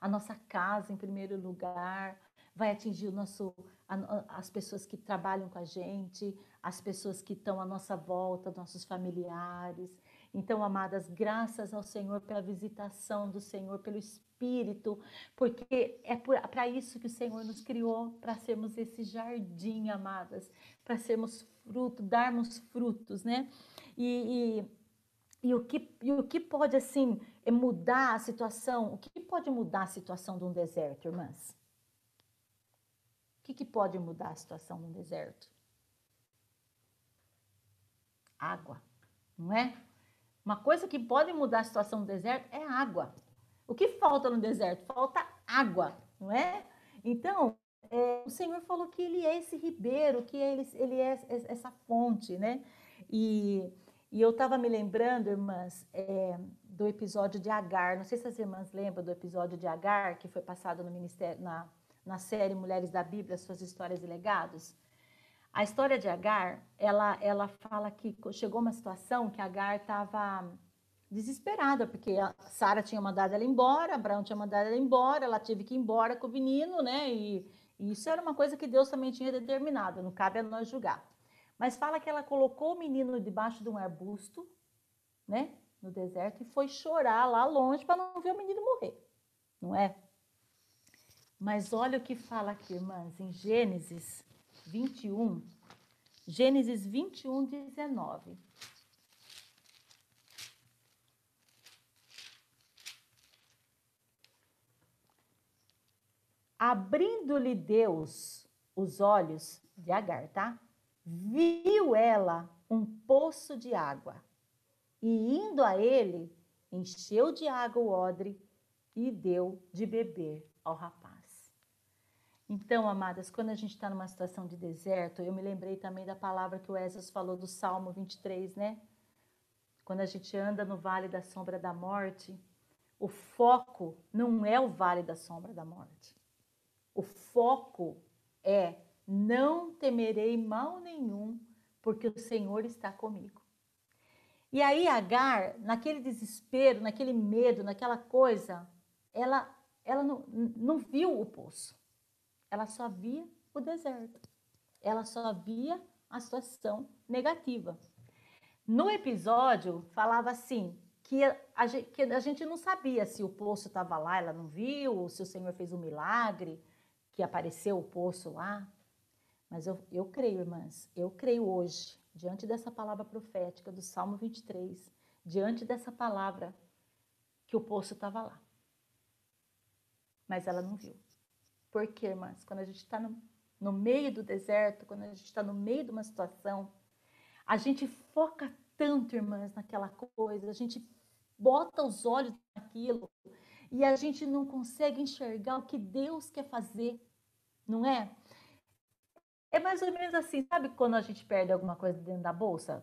a nossa casa em primeiro lugar, vai atingir as pessoas que trabalham com a gente, as pessoas que estão à nossa volta, nossos familiares. Então, amadas, graças ao Senhor pela visitação do Senhor, pelo Espírito, porque é para isso que o Senhor nos criou, para sermos esse jardim, amadas, para sermos fruto, darmos frutos, né? E o que pode, assim, mudar a situação? O que pode mudar a situação de um deserto, irmãs? O que pode mudar a situação de um deserto? Água, não é? Uma coisa que pode mudar a situação do deserto é água. O que falta no deserto? Falta água, não é? Então, o Senhor falou que Ele é esse ribeiro, que Ele é essa fonte, né? E eu estava me lembrando, irmãs, do episódio de Agar. Não sei se as irmãs lembram do episódio de Agar, que foi passado no ministério, na série Mulheres da Bíblia, Suas Histórias e Legados. A história de Agar, ela fala que chegou uma situação que Agar estava desesperada, porque a Sara tinha mandado ela embora, Abraão tinha mandado ela embora, ela teve que ir embora com o menino, né? E isso era uma coisa que Deus também tinha determinado, não cabe a nós julgar. Mas fala que ela colocou o menino debaixo de um arbusto, né? No deserto, e foi chorar lá longe para não ver o menino morrer, não é? Mas olha o que fala aqui, irmãs, em Gênesis 21, 19. Abrindo-lhe Deus os olhos de Agar, tá? Viu ela um poço de água e, indo a ele, encheu de água o odre e deu de beber ao rapaz. Então, amadas, quando a gente está numa situação de deserto, eu me lembrei também da palavra que o Esdras falou do Salmo 23, né? Quando a gente anda no vale da sombra da morte, o foco não é o vale da sombra da morte. O foco é: não temerei mal nenhum, porque o Senhor está comigo. E aí Agar, naquele desespero, naquele medo, naquela coisa, ela não viu o poço. Ela só via o deserto. Ela só via a situação negativa. No episódio, falava assim, que a gente não sabia se o poço estava lá, ela não viu, se o Senhor fez um milagre, que apareceu o poço lá. Mas eu creio, irmãs, eu creio hoje, diante dessa palavra profética do Salmo 23, diante dessa palavra, que o poço estava lá. Mas ela não viu. Por quê, irmãs? Quando a gente está no meio do deserto, quando a gente está no meio de uma situação, a gente foca tanto, irmãs, naquela coisa, a gente bota os olhos naquilo e a gente não consegue enxergar o que Deus quer fazer, não é? É mais ou menos assim, sabe quando a gente perde alguma coisa dentro da bolsa?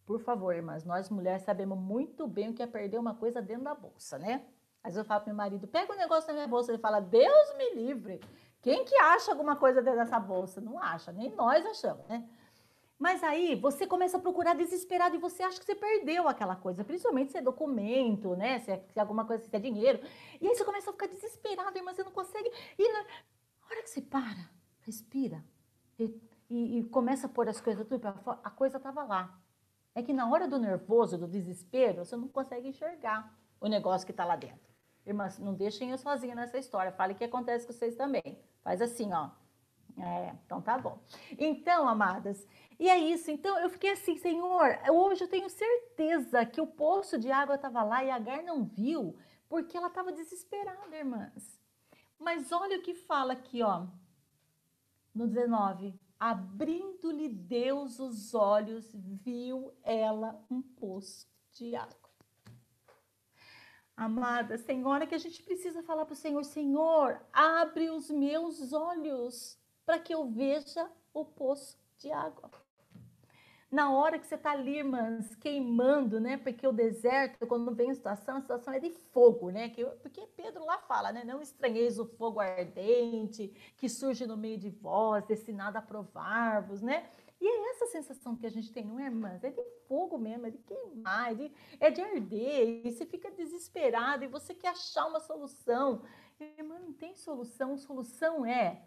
Por favor, irmãs, nós mulheres sabemos muito bem o que é perder uma coisa dentro da bolsa, né? Às vezes eu falo para meu marido, pega um negócio na minha bolsa, ele fala, Deus me livre. Quem que acha alguma coisa dentro dessa bolsa? Não acha, nem nós achamos, né? Mas aí você começa a procurar desesperado e você acha que você perdeu aquela coisa, principalmente se é documento, né? Se é alguma coisa, se é dinheiro. E aí você começa a ficar desesperado, mas você não consegue. E na hora que você para, respira e começa a pôr as coisas tudo para fora, a coisa estava lá. É que na hora do nervoso, do desespero, você não consegue enxergar o negócio que está lá dentro. Irmãs, não deixem eu sozinha nessa história. Fale o que acontece com vocês também. Faz assim, ó. Então tá bom. Então, amadas, e é isso. Então eu fiquei assim, Senhor, hoje eu tenho certeza que o poço de água estava lá e Agar não viu, porque ela estava desesperada, irmãs. Mas olha o que fala aqui, ó, no 19. Abrindo-lhe Deus os olhos, viu ela um poço de água. Amadas, tem hora que a gente precisa falar para o Senhor, Senhor, abre os meus olhos para que eu veja o poço de água. Na hora que você está ali, irmãs, queimando, né? Porque o deserto, quando vem a situação é de fogo, né? Porque Pedro lá fala, né? Não estranheis o fogo ardente que surge no meio de vós, destinado a provar-vos, né? E é essa sensação que a gente tem, não é, irmãs? É de fogo mesmo, é de queimar, é de arder, e você fica desesperado, e você quer achar uma solução. Irmã, não tem solução, solução é: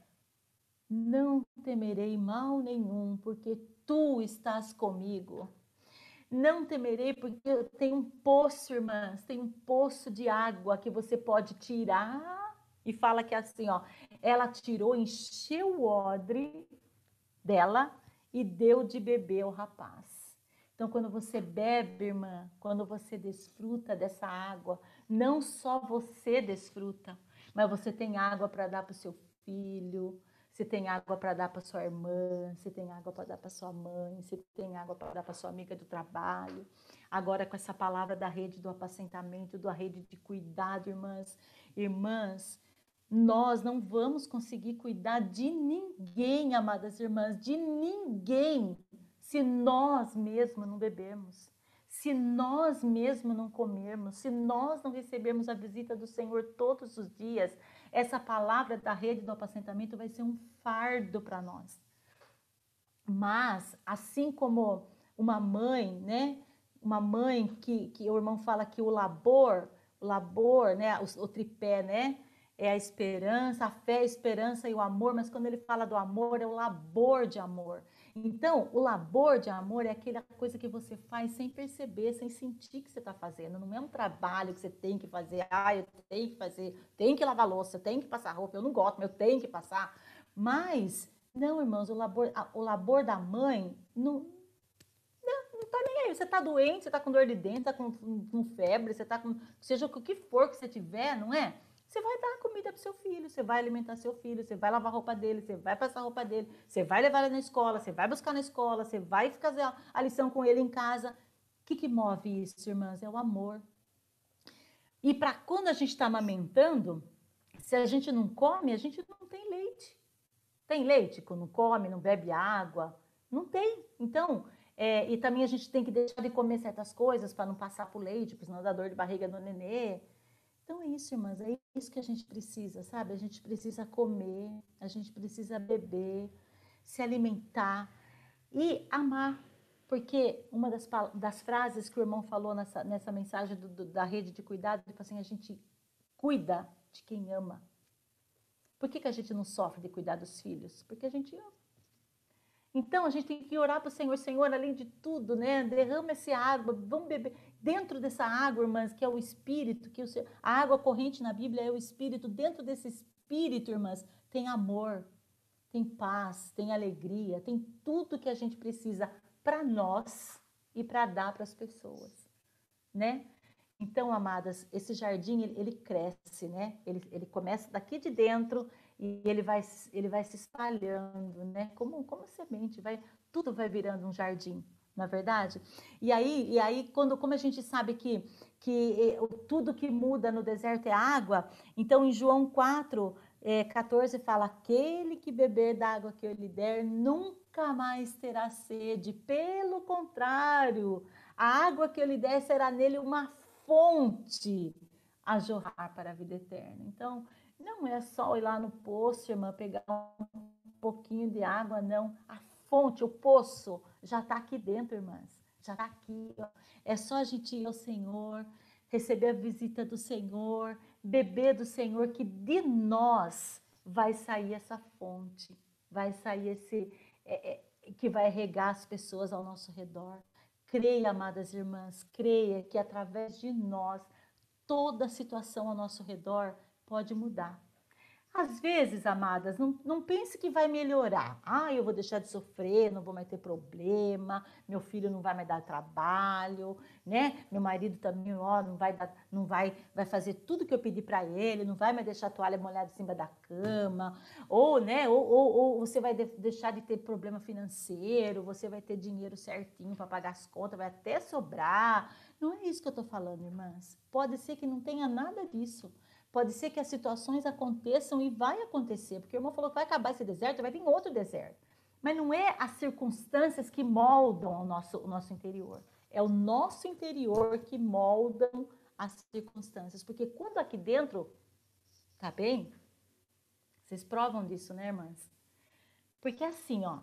não temerei mal nenhum, porque tu estás comigo. Não temerei, porque eu tenho um poço, irmãs, tem um poço de água que você pode tirar. E fala que é assim, ó, ela tirou, encheu o odre dela e deu de beber ao rapaz. Então, quando você bebe, irmã, quando você desfruta dessa água, não só você desfruta, mas você tem água para dar para o seu filho, você tem água para dar para sua irmã, você tem água para dar para sua mãe, você tem água para dar para sua amiga do trabalho. Agora, com essa palavra da rede do apacentamento, da rede de cuidado, irmãs, nós não vamos conseguir cuidar de ninguém, amadas irmãs, de ninguém, se nós mesmos não bebermos, se nós mesmos não comermos, se nós não recebermos a visita do Senhor todos os dias. Essa palavra da rede do apacentamento vai ser um fardo para nós. Mas, assim como uma mãe, né? Uma mãe que o irmão fala que o labor, né? O tripé, né? É a esperança, a fé, a esperança e o amor, mas quando ele fala do amor, é o labor de amor. Então, o labor de amor é aquela coisa que você faz sem perceber, sem sentir que você está fazendo. Não é um trabalho que você tem que fazer, eu tenho que fazer, tenho que lavar louça, eu tenho que passar roupa, eu não gosto, mas eu tenho que passar. Mas, não, irmãos, o labor da mãe não tá nem aí. Você está doente, você está com dor de dente, está com febre, você está com. Seja o que for que você tiver, não é? Você vai dar comida para o seu filho, você vai alimentar seu filho, você vai lavar a roupa dele, você vai passar a roupa dele, você vai levar ele na escola, você vai buscar na escola, você vai fazer a lição com ele em casa. O que move isso, irmãs? É o amor. E para quando a gente está amamentando, se a gente não come, a gente não tem leite. Tem leite quando não come, não bebe água? Não tem. Então, e também a gente tem que deixar de comer certas coisas para não passar por leite, porque senão dá dor de barriga no nenê. Então é isso, irmãs, é isso que a gente precisa, sabe? A gente precisa comer, a gente precisa beber, se alimentar e amar. Porque uma das frases que o irmão falou nessa mensagem da rede de cuidado, ele falou assim, a gente cuida de quem ama. Por que a gente não sofre de cuidar dos filhos? Porque a gente ama. Então, a gente tem que orar para o Senhor. Senhor, além de tudo, né? Derrama essa água, vamos beber. Dentro dessa água, irmãs, que é o Espírito, a água corrente na Bíblia é o Espírito. Dentro desse Espírito, irmãs, tem amor, tem paz, tem alegria, tem tudo que a gente precisa para nós e para dar para as pessoas, né? Então, amadas, esse jardim, ele cresce, né? Ele começa daqui de dentro e ele vai se espalhando, né? Como semente, tudo vai virando um jardim, na é verdade? E aí como a gente sabe que tudo que muda no deserto é água, então em João 4, 14 fala, aquele que beber da água que eu lhe der nunca mais terá sede, pelo contrário, a água que eu lhe der será nele uma fonte a jorrar para a vida eterna. Então, não é só ir lá no poço, irmã, pegar um pouquinho de água, não. A fonte, o poço, já está aqui dentro, irmãs. Já está aqui. Ó. É só a gente ir ao Senhor, receber a visita do Senhor, beber do Senhor, que de nós vai sair essa fonte, vai sair que vai regar as pessoas ao nosso redor. Creia, amadas irmãs, creia que através de nós, toda a situação ao nosso redor pode mudar. Às vezes, amadas, não pense que vai melhorar. Ah, eu vou deixar de sofrer, não vou mais ter problema, meu filho não vai mais dar trabalho, né? Meu marido também, ó, vai fazer tudo que eu pedi para ele, não vai mais deixar a toalha molhada em cima da cama, ou, né? Ou você vai deixar de ter problema financeiro, você vai ter dinheiro certinho para pagar as contas, vai até sobrar. Não é isso que eu estou falando, irmãs. Pode ser que não tenha nada disso. Pode ser que as situações aconteçam e vai acontecer, porque o irmão falou que vai acabar esse deserto, vai vir outro deserto. Mas não é as circunstâncias que moldam o nosso interior. É o nosso interior que moldam as circunstâncias. Porque quando aqui dentro tá bem, vocês provam disso, né, irmãs? Porque assim, ó,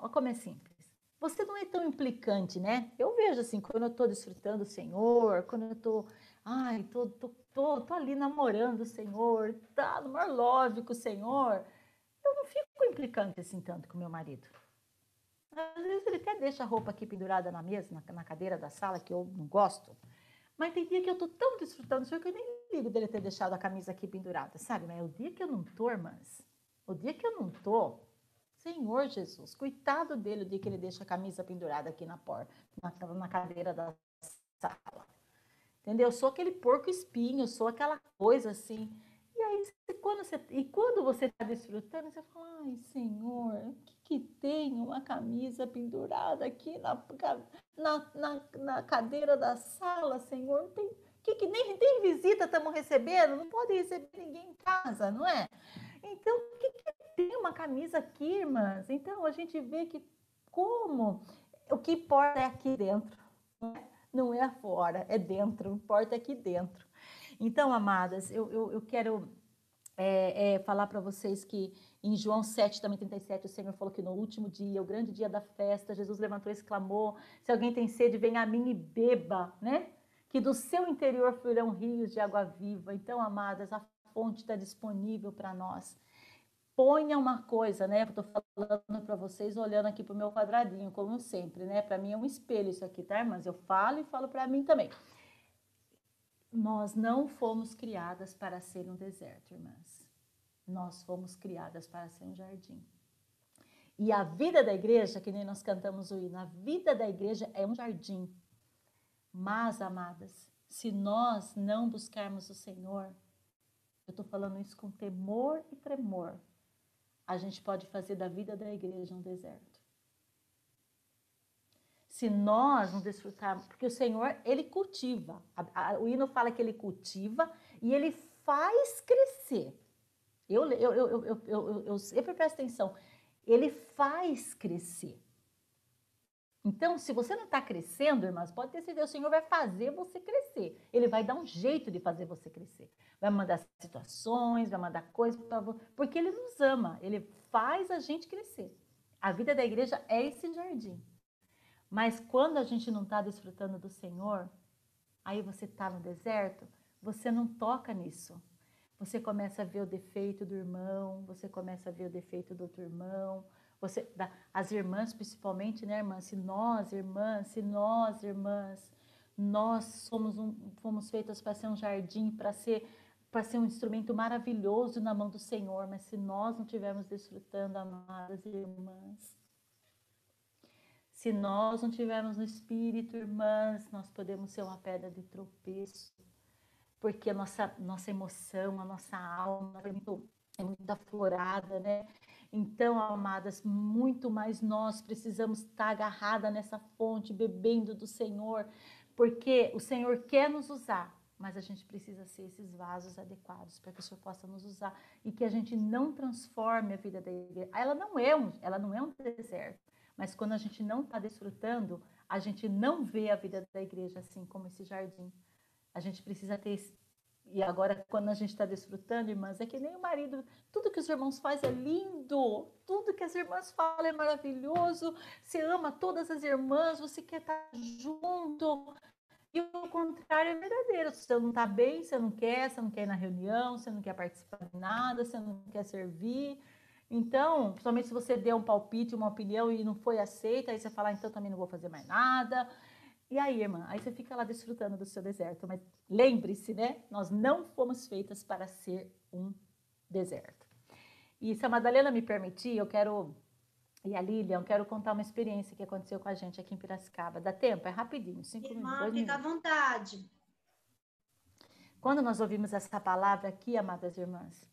como é simples. Você não é tão implicante, né? Eu vejo assim, quando eu tô desfrutando o Senhor, quando eu tô, ai, tô ali namorando o Senhor, tá no maior love com o Senhor, eu não fico implicante assim tanto com meu marido. Às vezes ele até deixa a roupa aqui pendurada na mesa, na cadeira da sala, que eu não gosto. Mas tem dia que eu tô tão desfrutando o Senhor que eu nem ligo dele ter deixado a camisa aqui pendurada, sabe? Mas o dia que eu não tô, irmãs, o dia que eu não tô, Senhor Jesus, coitado dele o dia que ele deixa a camisa pendurada aqui na porta, na cadeira da sala. Entendeu? Eu sou aquele porco espinho, eu sou aquela coisa assim. E aí, quando você está desfrutando, você fala, ai, Senhor, o que tem uma camisa pendurada aqui na cadeira da sala, Senhor? Que nem tem visita estamos recebendo? Não pode receber ninguém em casa, não é? Então, o que tem uma camisa aqui, irmãs? Então, a gente vê que o que importa é aqui dentro, não é fora, é dentro, o que importa é aqui dentro. Então, amadas, eu quero falar para vocês que em João 7, também 37, o Senhor falou que no último dia, o grande dia da festa, Jesus levantou e exclamou, se alguém tem sede, venha a mim e beba, né? Que do seu interior fluirão rios de água viva. Então, amadas, a fonte está disponível para nós. Ponha uma coisa, né? Eu tô falando para vocês, olhando aqui pro meu quadradinho, como sempre, né? Para mim é um espelho isso aqui, tá, irmãs? Eu falo e falo para mim também. Nós não fomos criadas para ser um deserto, irmãs. Nós fomos criadas para ser um jardim. E a vida da igreja, que nem nós cantamos o hino, a vida da igreja é um jardim. Mas, amadas, se nós não buscarmos o Senhor, eu tô falando isso com temor e tremor, a gente pode fazer da vida da igreja um deserto. Se nós não desfrutarmos, porque o Senhor, ele cultiva. O hino fala que ele cultiva e ele faz crescer. Eu sempre presto atenção. Ele faz crescer. Então, se você não está crescendo, irmãs, pode ter certeza, o Senhor vai fazer você crescer. Ele vai dar um jeito de fazer você crescer. Vai mandar situações, vai mandar coisas, porque Ele nos ama. Ele faz a gente crescer. A vida da igreja é esse jardim. Mas quando a gente não está desfrutando do Senhor, aí você está no deserto, você não toca nisso. Você começa a ver o defeito do irmão, você começa a ver o defeito do outro irmão, as irmãs principalmente, né, irmãs? Se nós, irmãs, nós fomos feitas para ser um jardim, para ser um instrumento maravilhoso na mão do Senhor, mas se nós não estivermos desfrutando, amadas irmãs, se nós não estivermos no Espírito, irmãs, nós podemos ser uma pedra de tropeço, porque a nossa emoção, a nossa alma é muito aflorada, né? Então, amadas, muito mais nós precisamos estar agarrada nessa fonte, bebendo do Senhor, porque o Senhor quer nos usar, mas a gente precisa ser esses vasos adequados para que o Senhor possa nos usar e que a gente não transforme a vida da igreja. Ela não é um deserto, mas quando a gente não está desfrutando, a gente não vê a vida da igreja assim como esse jardim. A gente precisa ter esse. E agora, quando a gente está desfrutando, irmãs, é que nem o marido, tudo que os irmãos fazem é lindo, tudo que as irmãs falam é maravilhoso, você ama todas as irmãs, você quer estar junto, e o contrário é verdadeiro, se você não está bem, você não quer ir na reunião, você não quer participar de nada, você não quer servir. Então, principalmente se você deu um palpite, uma opinião e não foi aceita, aí você fala, então também não vou fazer mais nada. E aí, irmã, aí você fica lá desfrutando do seu deserto. Mas lembre-se, né? Nós não fomos feitas para ser um deserto. E se a Madalena me permitir, e a Lilian, eu quero contar uma experiência que aconteceu com a gente aqui em Piracicaba. Dá tempo? É rapidinho, 5 minutos, Irmã, 2 fica à minutos. vontade. Quando nós ouvimos essa palavra aqui, amadas irmãs,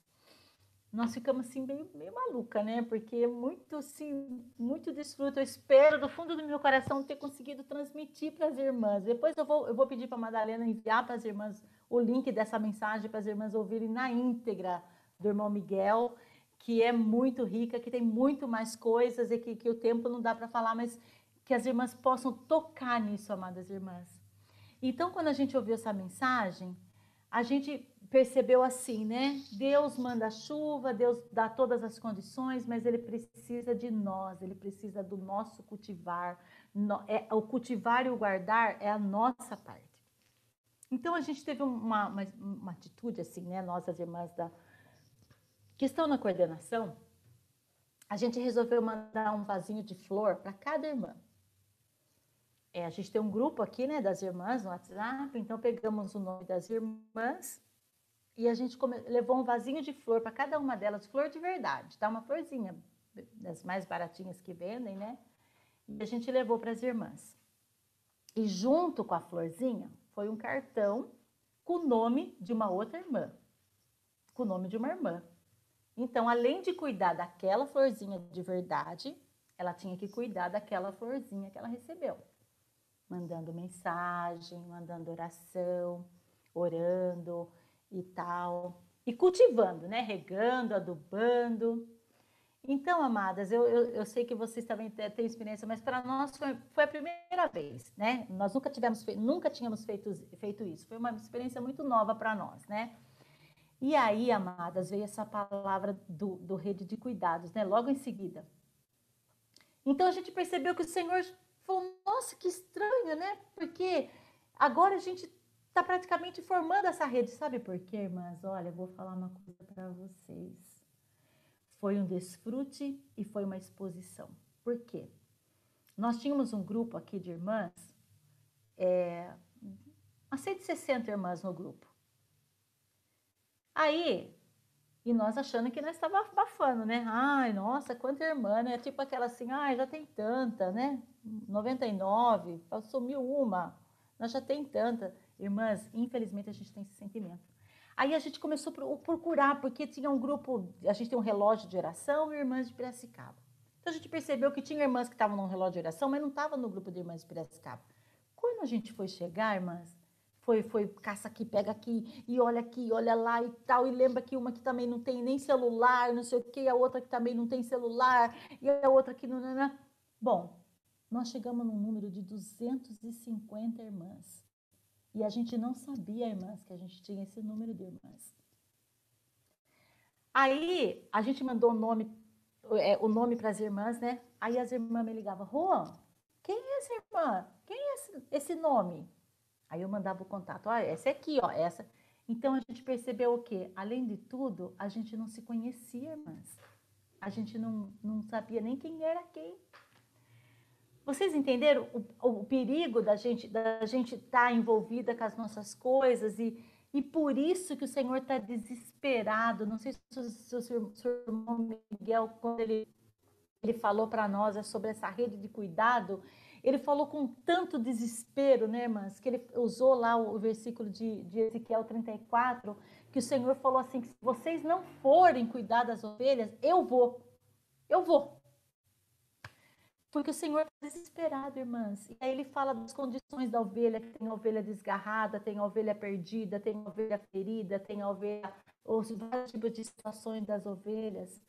nós ficamos assim meio maluca, né? Porque é muito, assim, muito desfruto. Eu espero do fundo do meu coração ter conseguido transmitir para as irmãs. Depois eu vou pedir para a Madalena enviar para as irmãs o link dessa mensagem para as irmãs ouvirem na íntegra do irmão Miguel, que é muito rica, que tem muito mais coisas e que o tempo não dá para falar, mas que as irmãs possam tocar nisso, amadas irmãs. Então, quando a gente ouviu essa mensagem, a gente percebeu assim, né? Deus manda a chuva, Deus dá todas as condições, mas Ele precisa de nós, Ele precisa do nosso cultivar. O cultivar e o guardar é a nossa parte. Então, a gente teve uma atitude assim, né? Nós, as irmãs que estão na coordenação, a gente resolveu mandar um vasinho de flor para cada irmã. A gente tem um grupo aqui, né, das irmãs no WhatsApp, então pegamos o nome das irmãs e a gente levou um vasinho de flor para cada uma delas, flor de verdade, tá? Uma florzinha, das mais baratinhas que vendem, né? E a gente levou para as irmãs. E junto com a florzinha foi um cartão com o nome de uma outra irmã, com o nome de uma irmã. Então, além de cuidar daquela florzinha de verdade, ela tinha que cuidar daquela florzinha que ela recebeu. Mandando mensagem, mandando oração, orando e tal. E cultivando, né? Regando, adubando. Então, amadas, eu sei que vocês também têm experiência, mas para nós foi a primeira vez, né? Nós nunca tínhamos feito isso. Foi uma experiência muito nova para nós, né? E aí, amadas, veio essa palavra do rede de cuidados, né? Logo em seguida. Então, a gente percebeu que o Senhor falou, nossa, que estranho, né? Porque agora a gente está praticamente formando essa rede. Sabe por quê, irmãs? Olha, eu vou falar uma coisa para vocês. Foi um desfrute e foi uma exposição. Por quê? Nós tínhamos um grupo aqui de irmãs, umas 160 irmãs no grupo. Aí, e nós achando que nós estávamos abafando, né? Ai, nossa, quanta irmã, né? Tipo aquela assim, ai, já tem tanta, né? 99, sumiu uma, nós já tem tanta. Irmãs, infelizmente a gente tem esse sentimento. Aí a gente começou a procurar, porque tinha um grupo, a gente tem um relógio de oração e irmãs de Piracicaba. Então a gente percebeu que tinha irmãs que estavam no relógio de oração, mas não estavam no grupo de irmãs de Piracicaba. Quando a gente foi chegar, irmãs, foi caça aqui, e olha lá e tal, e lembra que uma que também não tem nem celular, não sei o que, a outra que também não tem celular, e a outra que não. Bom, nós chegamos num número de 250 irmãs. E a gente não sabia, irmãs, que a gente tinha esse número de irmãs. Aí, a gente mandou o nome para as irmãs, né? Aí as irmãs me ligavam, Juan, quem é essa irmã? Quem é esse nome? Aí eu mandava o contato, essa aqui, essa. Então, a gente percebeu o quê? Além de tudo, a gente não se conhecia, irmãs. A gente não sabia nem quem era quem. Vocês entenderam o perigo da gente estar envolvida com as nossas coisas e por isso que o Senhor está desesperado. Não sei se o seu irmão Miguel, quando ele falou para nós sobre essa rede de cuidado, ele falou com tanto desespero, né, irmãs, que ele usou lá o versículo de Ezequiel 34, que o Senhor falou assim, que se vocês não forem cuidar das ovelhas, eu vou. Porque o Senhor está desesperado, irmãs. E aí ele fala das condições da ovelha, que tem a ovelha desgarrada, tem a ovelha perdida, tem a ovelha ferida, tem a ovelha, os vários tipos de situações das ovelhas.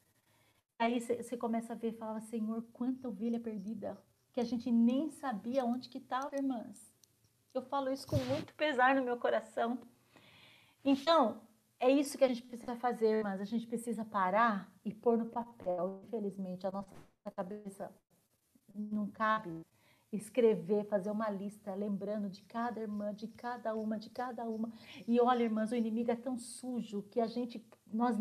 Aí você começa a ver e fala, Senhor, quanta ovelha perdida, que a gente nem sabia onde que estava, irmãs. Eu falo isso com muito pesar no meu coração. Então, é isso que a gente precisa fazer, irmãs. A gente precisa parar e pôr no papel. Infelizmente, a nossa cabeça não cabe escrever, fazer uma lista, lembrando de cada irmã, de cada uma. E olha, irmãs, o inimigo é tão sujo que nós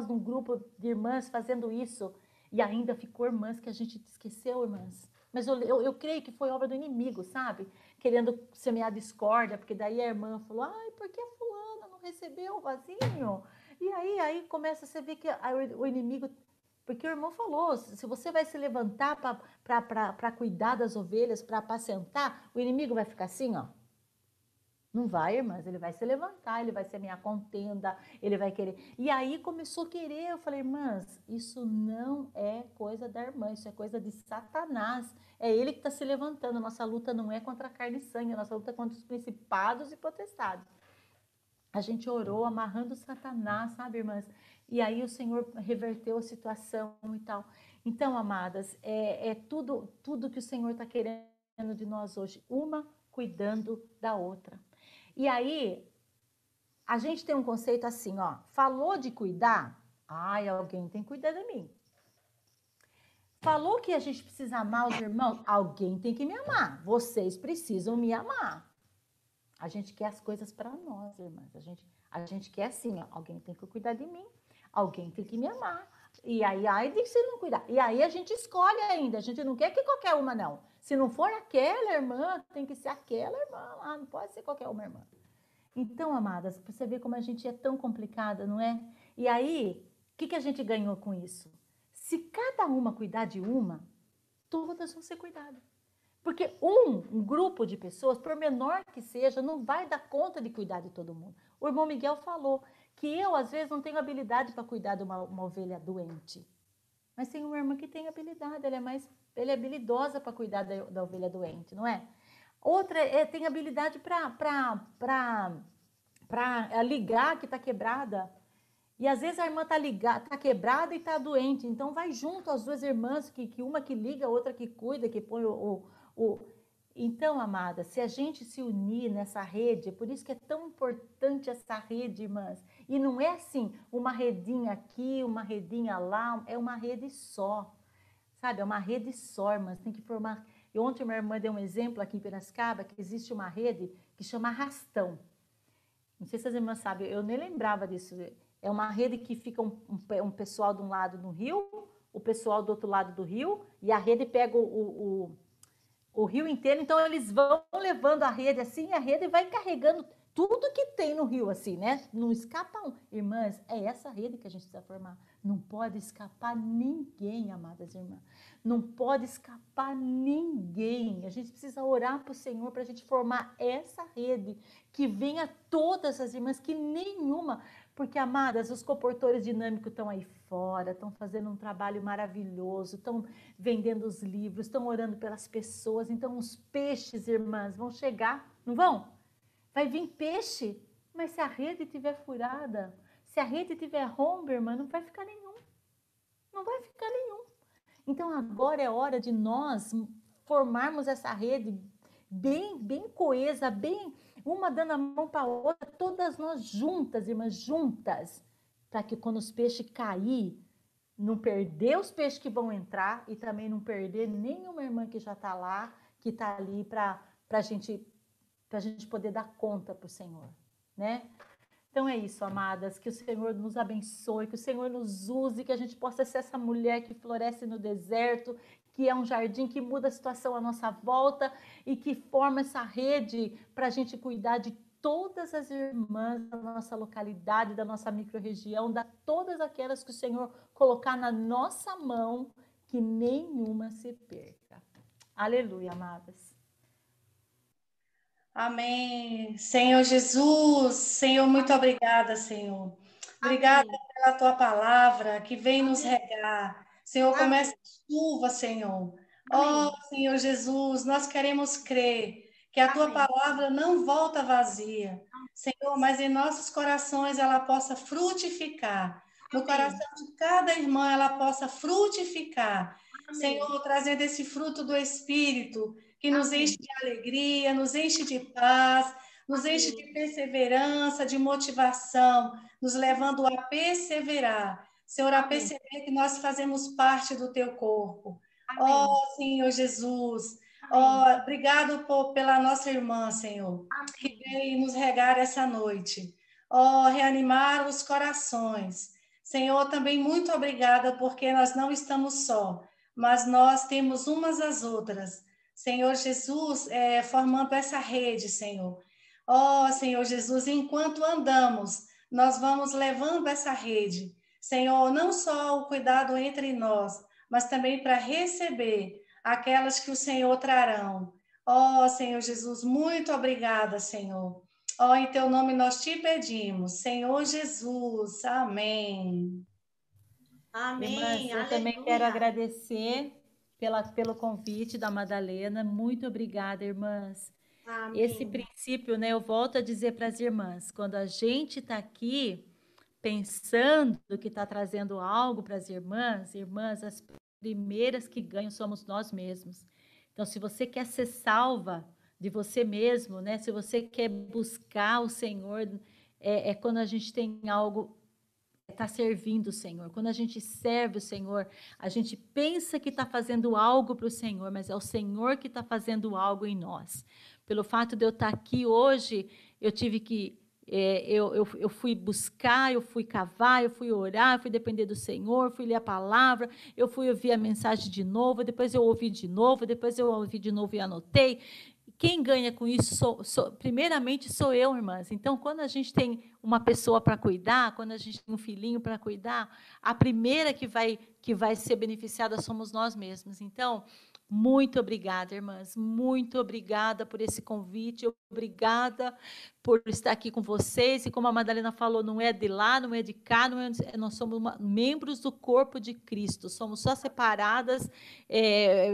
num grupo de irmãs fazendo isso, e ainda ficou irmãs que a gente esqueceu, irmãs. Mas eu creio que foi obra do inimigo, sabe? Querendo semear discórdia, porque daí a irmã falou, ai, por que a fulana não recebeu o vasinho? E aí começa a você ver que o inimigo... Porque o irmão falou, se você vai se levantar para cuidar das ovelhas, para apacentar, o inimigo vai ficar assim, ó. Não vai, irmãs, ele vai se levantar, ele vai ser minha contenda, ele vai querer. E aí começou a querer, eu falei, irmãs, isso não é coisa da irmã, isso é coisa de Satanás. É ele que está se levantando. Nossa luta não é contra a carne e sangue, a nossa luta é contra os principados e potestades. A gente orou amarrando Satanás, sabe, irmãs? E aí o Senhor reverteu a situação e tal. Então, amadas, é tudo que o Senhor está querendo de nós hoje, uma cuidando da outra. E aí, a gente tem um conceito assim, ó, falou de cuidar, ai, alguém tem que cuidar de mim. Falou que a gente precisa amar os irmãos, alguém tem que me amar, vocês precisam me amar. A gente quer as coisas para nós, irmãs, a gente quer assim, ó, alguém tem que cuidar de mim, alguém tem que me amar. E aí, ai, de que se não cuidar. E aí a gente escolhe ainda, a gente não quer que qualquer uma, não. Se não for aquela irmã, tem que ser aquela irmã lá, não pode ser qualquer uma irmã. Então, amadas, para você ver como a gente é tão complicada, não é? E aí, o que a gente ganhou com isso? Se cada uma cuidar de uma, todas vão ser cuidadas. Porque um grupo de pessoas, por menor que seja, não vai dar conta de cuidar de todo mundo. O irmão Miguel falou que eu, às vezes, não tenho habilidade para cuidar de uma ovelha doente. Mas tem uma irmã que tem habilidade, ela é habilidosa para cuidar da ovelha doente, não é? Outra tem habilidade para ligar que está quebrada. E às vezes a irmã está quebrada e está doente. Então vai junto as duas irmãs, que uma que liga, a outra que cuida, que põe Então, amada, se a gente se unir nessa rede, por isso que é tão importante essa rede, irmãs. E não é assim, uma redinha aqui, uma redinha lá, é uma rede só. Sabe, é uma rede só, irmãs. Tem que formar... E ontem uma irmã deu um exemplo aqui em Piracicaba, que existe uma rede que chama Arrastão. Não sei se as irmãs sabem, eu nem lembrava disso. É uma rede que fica um pessoal de um lado no rio, o pessoal do outro lado do rio, e a rede pega o rio inteiro. Então, eles vão levando a rede assim, e a rede vai carregando tudo que tem no rio, assim, né? Não escapa um. Irmãs, é essa rede que a gente precisa formar. Não pode escapar ninguém, amadas irmãs. Não pode escapar ninguém. A gente precisa orar para o Senhor para a gente formar essa rede, que venha todas as irmãs, que nenhuma... Porque, amadas, os comportores dinâmicos estão aí fora, estão fazendo um trabalho maravilhoso, estão vendendo os livros, estão orando pelas pessoas. Então, os peixes, irmãs, vão chegar, não vão? Vai vir peixe, mas se a rede estiver furada, se a rede tiver rombo, irmã, não vai ficar nenhum. Não vai ficar nenhum. Então, agora é hora de nós formarmos essa rede bem coesa, bem uma dando a mão para a outra, todas nós juntas, irmãs, juntas, para que quando os peixes cair, não perder os peixes que vão entrar e também não perder nenhuma irmã que já está lá, que está ali para a gente poder dar conta para o Senhor, né? Então é isso, amadas, que o Senhor nos abençoe, que o Senhor nos use, que a gente possa ser essa mulher que floresce no deserto, que é um jardim que muda a situação à nossa volta e que forma essa rede para a gente cuidar de todas as irmãs da nossa localidade, da nossa microrregião, de todas aquelas que o Senhor colocar na nossa mão, que nenhuma se perca. Aleluia, amadas. Amém. Senhor Jesus, Senhor, muito obrigada, Senhor. Obrigada pela tua palavra que vem nos regar. Senhor, começa a chuva, Senhor. Oh, Senhor Jesus, nós queremos crer que a tua palavra não volta vazia, Senhor, mas em nossos corações ela possa frutificar. No coração de cada irmã ela possa frutificar. Senhor, trazendo esse fruto do Espírito, que nos enche de alegria, nos enche de paz, nos enche de perseverança, de motivação, nos levando a perseverar. Senhor, a perceber que nós fazemos parte do teu corpo. Oh, Senhor Jesus, oh, obrigado pela nossa irmã, Senhor, que veio nos regar essa noite. Oh, reanimar os corações. Senhor, também muito obrigada, porque nós não estamos só, mas nós temos umas às outras. Senhor Jesus, formando essa rede, Senhor. Ó, Senhor Jesus, enquanto andamos, nós vamos levando essa rede, Senhor, não só o cuidado entre nós, mas também para receber aquelas que o Senhor trarão. Ó, Senhor Jesus, muito obrigada, Senhor. Ó, em teu nome nós te pedimos, Senhor Jesus. Amém. Amém. Irmãs, eu também quero agradecer pelo convite da Madalena. Muito obrigada, irmãs. Amém. Esse princípio, né, eu volto a dizer para as irmãs, quando a gente está aqui pensando que está trazendo algo para as irmãs, as primeiras que ganham somos nós mesmos. Então, se você quer ser salva de você mesmo, né, se você quer buscar o Senhor, é quando a gente tem algo, está servindo o Senhor. Quando a gente serve o Senhor, a gente pensa que está fazendo algo para o Senhor, mas é o Senhor que está fazendo algo em nós. Pelo fato de eu estar aqui hoje, eu tive que, eu fui buscar, eu fui cavar, eu fui orar, eu fui depender do Senhor, fui ler a palavra, eu fui ouvir a mensagem de novo, depois eu ouvi de novo, depois eu ouvi de novo e anotei. Quem ganha com isso, primeiramente, sou eu, irmãs. Então, quando a gente tem uma pessoa para cuidar, quando a gente tem um filhinho para cuidar, a primeira que vai ser beneficiada somos nós mesmos. Então, muito obrigada, irmãs. Muito obrigada por esse convite. Obrigada por estar aqui com vocês. E como a Madalena falou, não é de lá, não é de cá, nós somos membros do corpo de Cristo. Somos só separadas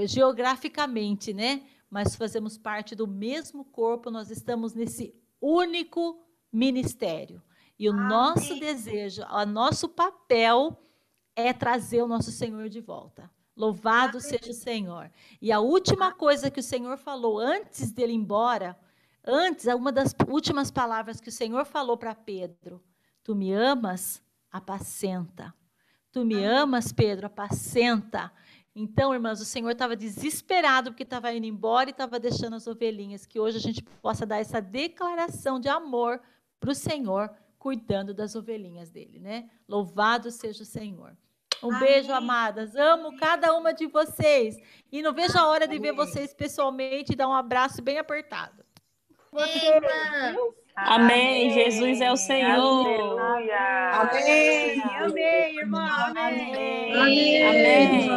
geograficamente, né? Mas fazemos parte do mesmo corpo, nós estamos nesse único ministério. E o nosso desejo, o nosso papel é trazer o nosso Senhor de volta. Louvado seja o Senhor. E a última coisa que o Senhor falou antes dele ir embora, uma das últimas palavras que o Senhor falou para Pedro: tu me amas? Apacenta. Tu me amas, Pedro? Apacenta. Então, irmãs, o Senhor estava desesperado porque estava indo embora e estava deixando as ovelhinhas. Que hoje a gente possa dar essa declaração de amor para o Senhor, cuidando das ovelhinhas dele, né? Louvado seja o Senhor. Um beijo, amadas. Amo cada uma de vocês. E não vejo a hora de ver vocês pessoalmente e dar um abraço bem apertado. Amém. Jesus é o Senhor. Aleluia. Amém. Amém, irmã. Amém. Amém.